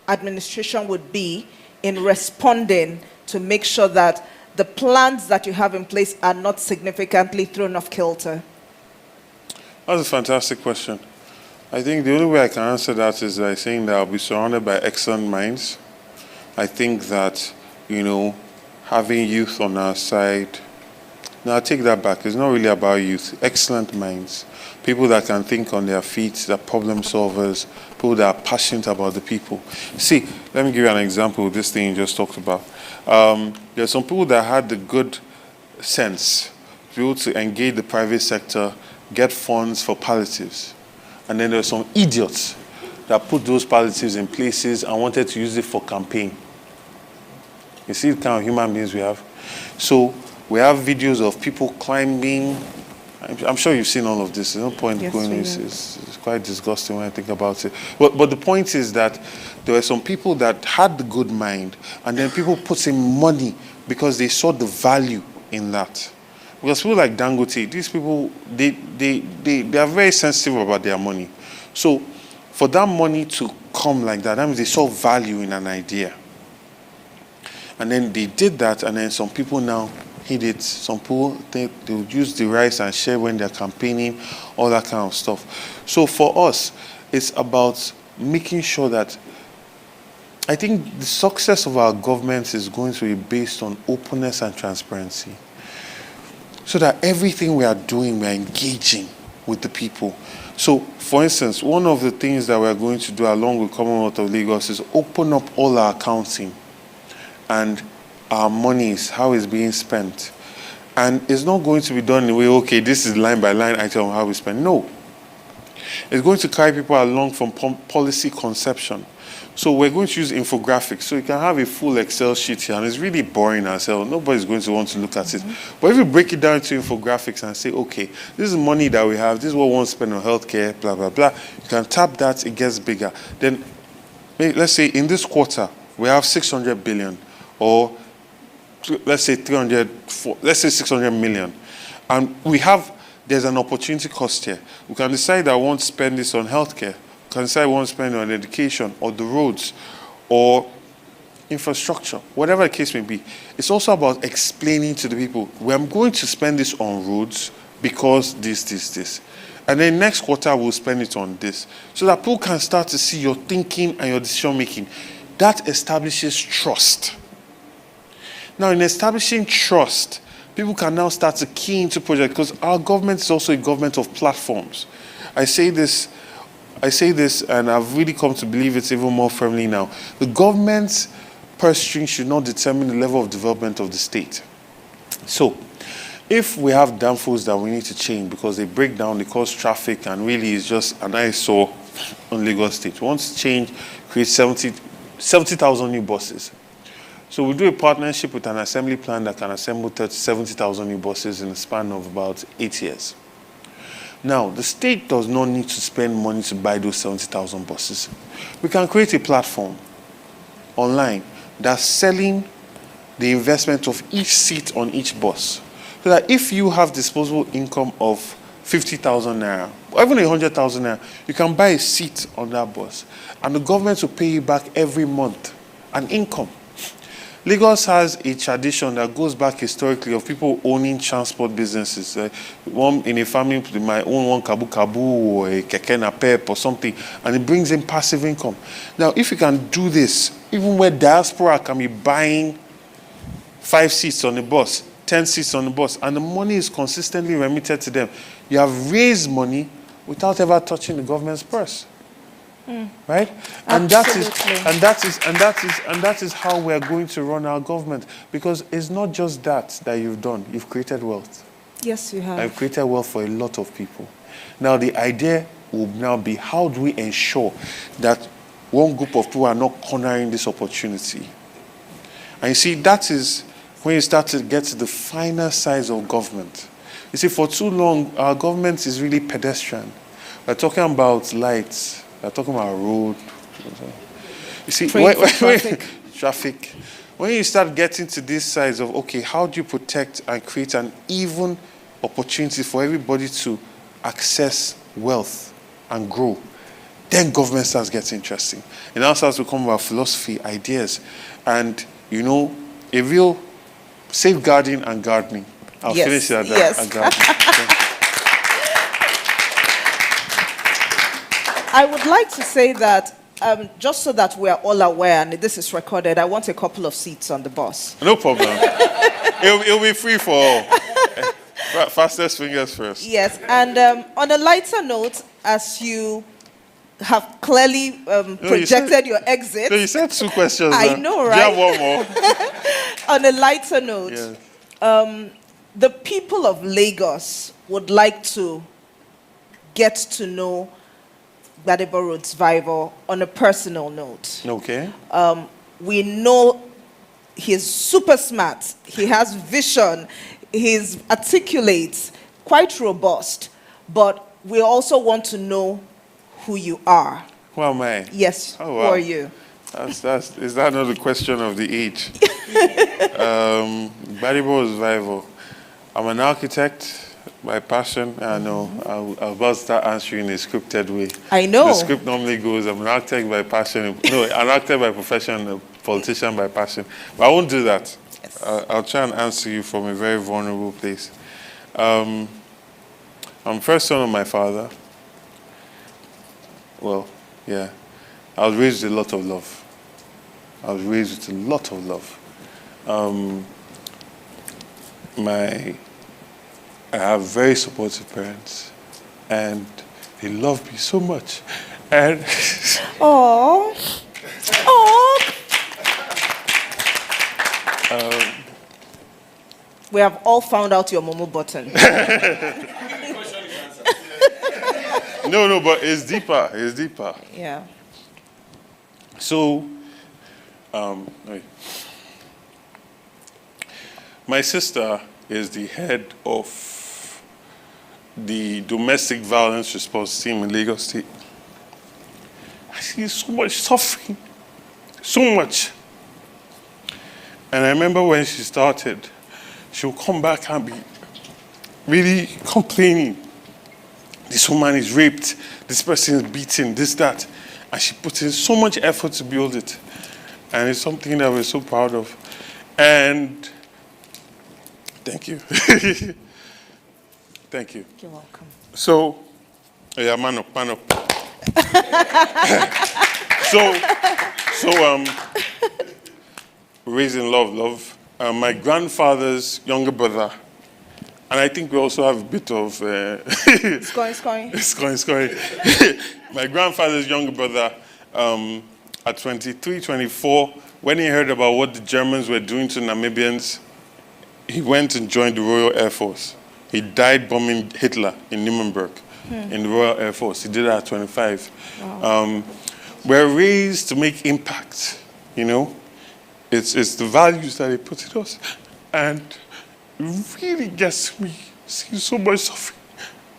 administration would be in responding to make sure that the plans that you have in place are not significantly thrown off kilter? That's a fantastic question. I think the only way I can answer that is by saying that I'll be surrounded by excellent minds. I think that, having youth on our side, no, I take that back. It's not really about youth. Excellent minds. People that can think on their feet, that problem solvers, people that are passionate about the people. See, let me give you an example of this thing you just talked about. There are some people that had the good sense to be able to engage the private sector, get funds for palliatives. And then there are some idiots that put those palliatives in places and wanted to use it for campaign. You see the kind of human beings we have? So we have videos of people climbing. I'm sure you've seen all of this. There's no point going. It's quite disgusting when I think about it. But the point is that there were some people that had the good mind, and then people put in money because they saw the value in that. Because people like Dangote, these people, they are very sensitive about their money. So for that money to come like that means they saw value in an idea. And then they did that, and then some people now hid it. Some people think they would use the rice and share when they're campaigning, all that kind of stuff. So for us, it's about making sure that I think the success of our government is going to be based on openness and transparency. So that everything we are doing, we are engaging with the people. So, for instance, one of the things that we are going to do along with Commonwealth of Lagos is open up all our accounting and our monies, how it's being spent. And it's not going to be done in a way, okay, this is line by line item how we spend. No. It's going to carry people along from policy conception. So we're going to use infographics. So you can have a full Excel sheet here, and it's really boring as hell. Nobody's going to want to look at it. But if you break it down into infographics and say, okay, this is money that we have, this is what we want to spend on healthcare, blah, blah, blah. You can tap that, it gets bigger. Then, let's say in this quarter, we have 600 billion, or let's say 600 million. And there's an opportunity cost here. We can decide that we want to spend this on healthcare. We can decide we want to spend it on education, or the roads, or infrastructure, whatever the case may be. It's also about explaining to the people, we're going to spend this on roads because this. And then next quarter, we'll spend it on this. So that people can start to see your thinking and your decision making. That establishes trust. Now, in establishing trust, people can now start to key into projects, because our government is also a government of platforms. I say this, and I've really come to believe it even more firmly now. The government's purse string should not determine the level of development of the state. So, if we have downfalls that we need to change because they break down, they cause traffic, and really it's just an eyesore on Lagos State. We want to change, create 70,000 new buses. So we do a partnership with an assembly plan that can assemble 70,000 new buses in a span of about 8 years. Now, the state does not need to spend money to buy those 70,000 buses. We can create a platform online that's selling the investment of each seat on each bus. So that if you have disposable income of 50,000 naira, or even 100,000 naira, you can buy a seat on that bus. And the government will pay you back every month an income. Lagos has a tradition that goes back historically of people owning transport businesses. One in a family might own one kabu or a keke napep or something, and it brings in passive income. Now, if you can do this, even where diaspora can be buying 5 seats on the bus, 10 seats on the bus, and the money is consistently remitted to them, you have raised money without ever touching the government's purse. Right? And that is how we're going to run our government. Because it's not just that you've done. You've created wealth. Yes, you have. I've created wealth for a lot of people. Now, the idea will now be, how do we ensure that one group of people are not cornering this opportunity? And you see, that is when you start to get to the finer size of government. You see, for too long, our government is really pedestrian. We're talking about lights. We're talking about road. You see, traffic. When you start getting to this size of, okay, how do you protect and create an even opportunity for everybody to access wealth and grow, then government starts getting interesting. It now starts to come about philosophy, ideas, and, a real safeguarding and gardening. I'll finish it at that. Yes. I would like to say that, just so that we are all aware, and this is recorded, I want a couple of seats on the bus. No problem. It'll be free for all. Fastest fingers first. Yes, and on a lighter note, as you have clearly projected your exit. No, you said 2 questions. I know, right? Do you have one more? On a lighter note, the people of Lagos would like to get to know Gbadebo Rhodes Vivour on a personal note. Okay. We know he's super smart. He has vision. He's articulate, quite robust. But we also want to know who you are. Who am I? Yes, oh, wow. Who are you? Is that not the question of the age? Gbadebo is Vivour. I'm an architect by passion. I know. I'll about to start answering in a scripted way. I know. The script normally goes, I'm an architect by passion. No, an architect by profession, a politician by passion. But I won't do that. Yes. I'll try and answer you from a very vulnerable place. I'm first son of my father. Well, yeah. I was raised with a lot of love. I have very supportive parents, and they love me so much. And Oh. We have all found out your Momo button. no, but it's deeper. It's deeper. Yeah. So, my sister is the head of the domestic violence response team in Lagos State. I see so much suffering, so much. And I remember when she started, she would come back and be really complaining. This woman is raped, this person is beaten, this, that. And she put in so much effort to build it. And it's something that we're so proud of. And thank you. Thank you. You're welcome. So, yeah, man up. so, raising love. My grandfather's younger brother, and I think we also have a bit of... Scoring. Scoring. My grandfather's younger brother, at 23, 24, when he heard about what the Germans were doing to Namibians, he went and joined the Royal Air Force. He died bombing Hitler in Nuremberg in the Royal Air Force. He did that at 25. Wow. We're raised to make impact, you know? It's the values that they put in us. And it really gets me, seeing so much suffering.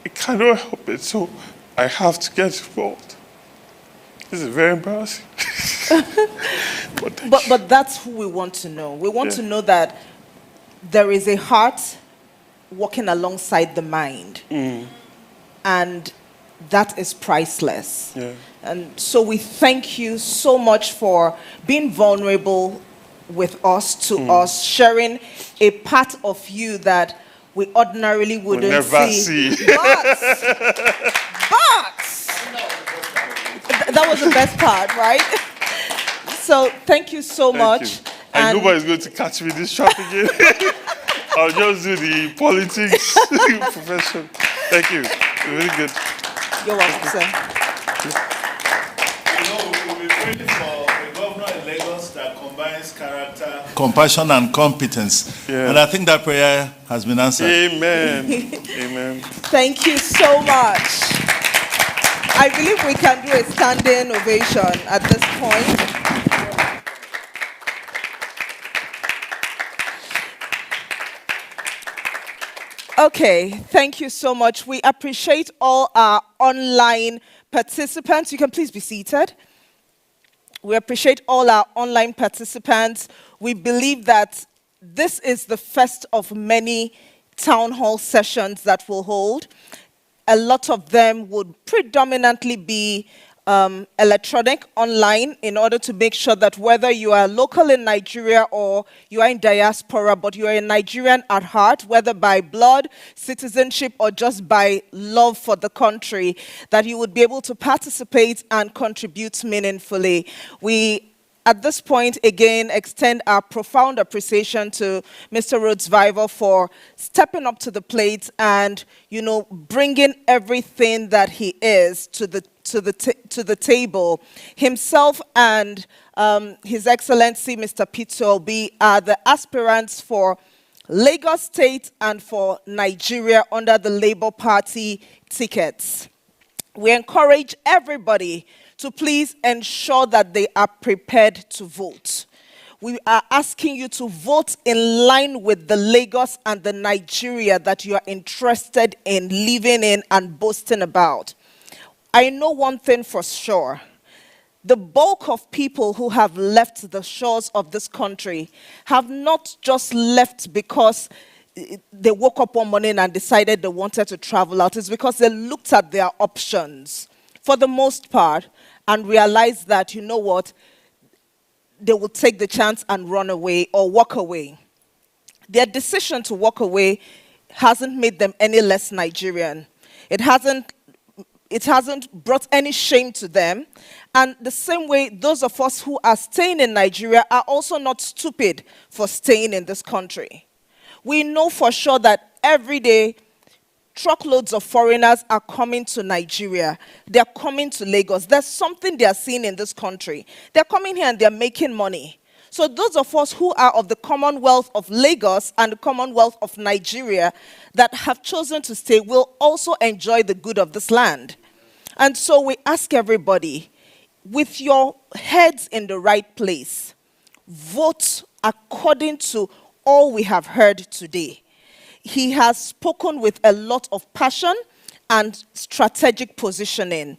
I cannot help it, so I have to get involved. This is very embarrassing. But that's who we want to know. We want to know that there is a heart walking alongside the mind. And that is priceless. Yeah. And so we thank you so much for being vulnerable with us, to us, sharing a part of you that we ordinarily wouldn't never see. But that was the best part, right? So thank you so much. You. And nobody's going to catch me this trap again. I'll just do the politics profession. Thank you. Really good. You're welcome, sir. You know, we'll be praying for a governor in Lagos that combines character, compassion, and competence. Yeah. And I think that prayer has been answered. Amen. Amen. Thank you so much. I believe we can do a standing ovation at this point. Okay, thank you so much. We appreciate all our online participants. You can please be seated. We appreciate all our online participants. We believe that this is the first of many town hall sessions that we'll hold. A lot of them would predominantly be electronic, online, in order to make sure that whether you are local in Nigeria or you are in diaspora, but you are a Nigerian at heart, whether by blood, citizenship, or just by love for the country, that you would be able to participate and contribute meaningfully. We, at this point, again, extend our profound appreciation to Mr. Rhodes Vivour for stepping up to the plate and, you know, bringing everything that he is to the table. Himself and His Excellency Mr. Peter Obi are the aspirants for Lagos State and for Nigeria under the Labour Party tickets. We encourage everybody to please ensure that they are prepared to vote. We are asking you to vote in line with the Lagos and the Nigeria that you are interested in living in and boasting about. I know one thing for sure. the bulk of people who have left the shores of this country have not just left because they woke up one morning and decided they wanted to travel out. It's because they looked at their options, for the most part, and realized that, you know what, they will take the chance and run away or walk away. Their decision to walk away hasn't made them any less Nigerian. It hasn't brought any shame to them. And the same way, those of us who are staying in Nigeria are also not stupid for staying in this country. We know for sure that every day, truckloads of foreigners are coming to Nigeria. They're coming to Lagos. There's something they're seeing in this country. They're coming here and they're making money. So those of us who are of the Commonwealth of Lagos and the Commonwealth of Nigeria that have chosen to stay will also enjoy the good of this land. And so we ask everybody, with your heads in the right place, vote according to all we have heard today. He has spoken with a lot of passion and strategic positioning.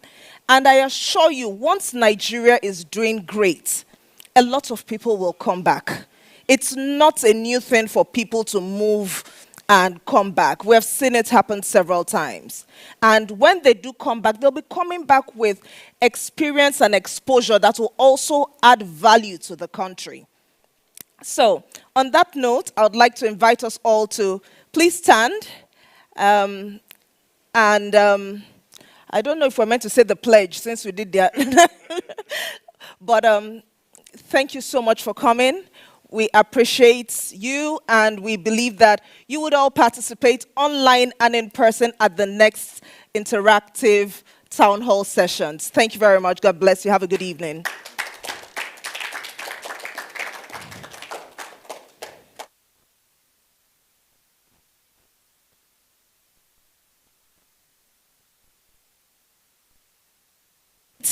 And I assure you, once Nigeria is doing great, a lot of people will come back. It's not a new thing for people to move and come back. We have seen it happen several times. And when they do come back, they'll be coming back with experience and exposure that will also add value to the country. So, on that note, I would like to invite us all to please stand. I don't know if we're meant to say the pledge since we did that. But thank you so much for coming. We appreciate you, and we believe that you would all participate online and in person at the next interactive town hall sessions. Thank you very much. God bless you. Have a good evening.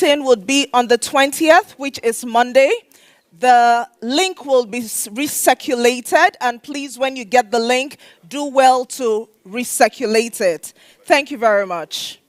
Meeting would be on the 20th, which is Monday. The link will be recirculated, and please, when you get the link, do well to recirculate it. Thank you very much.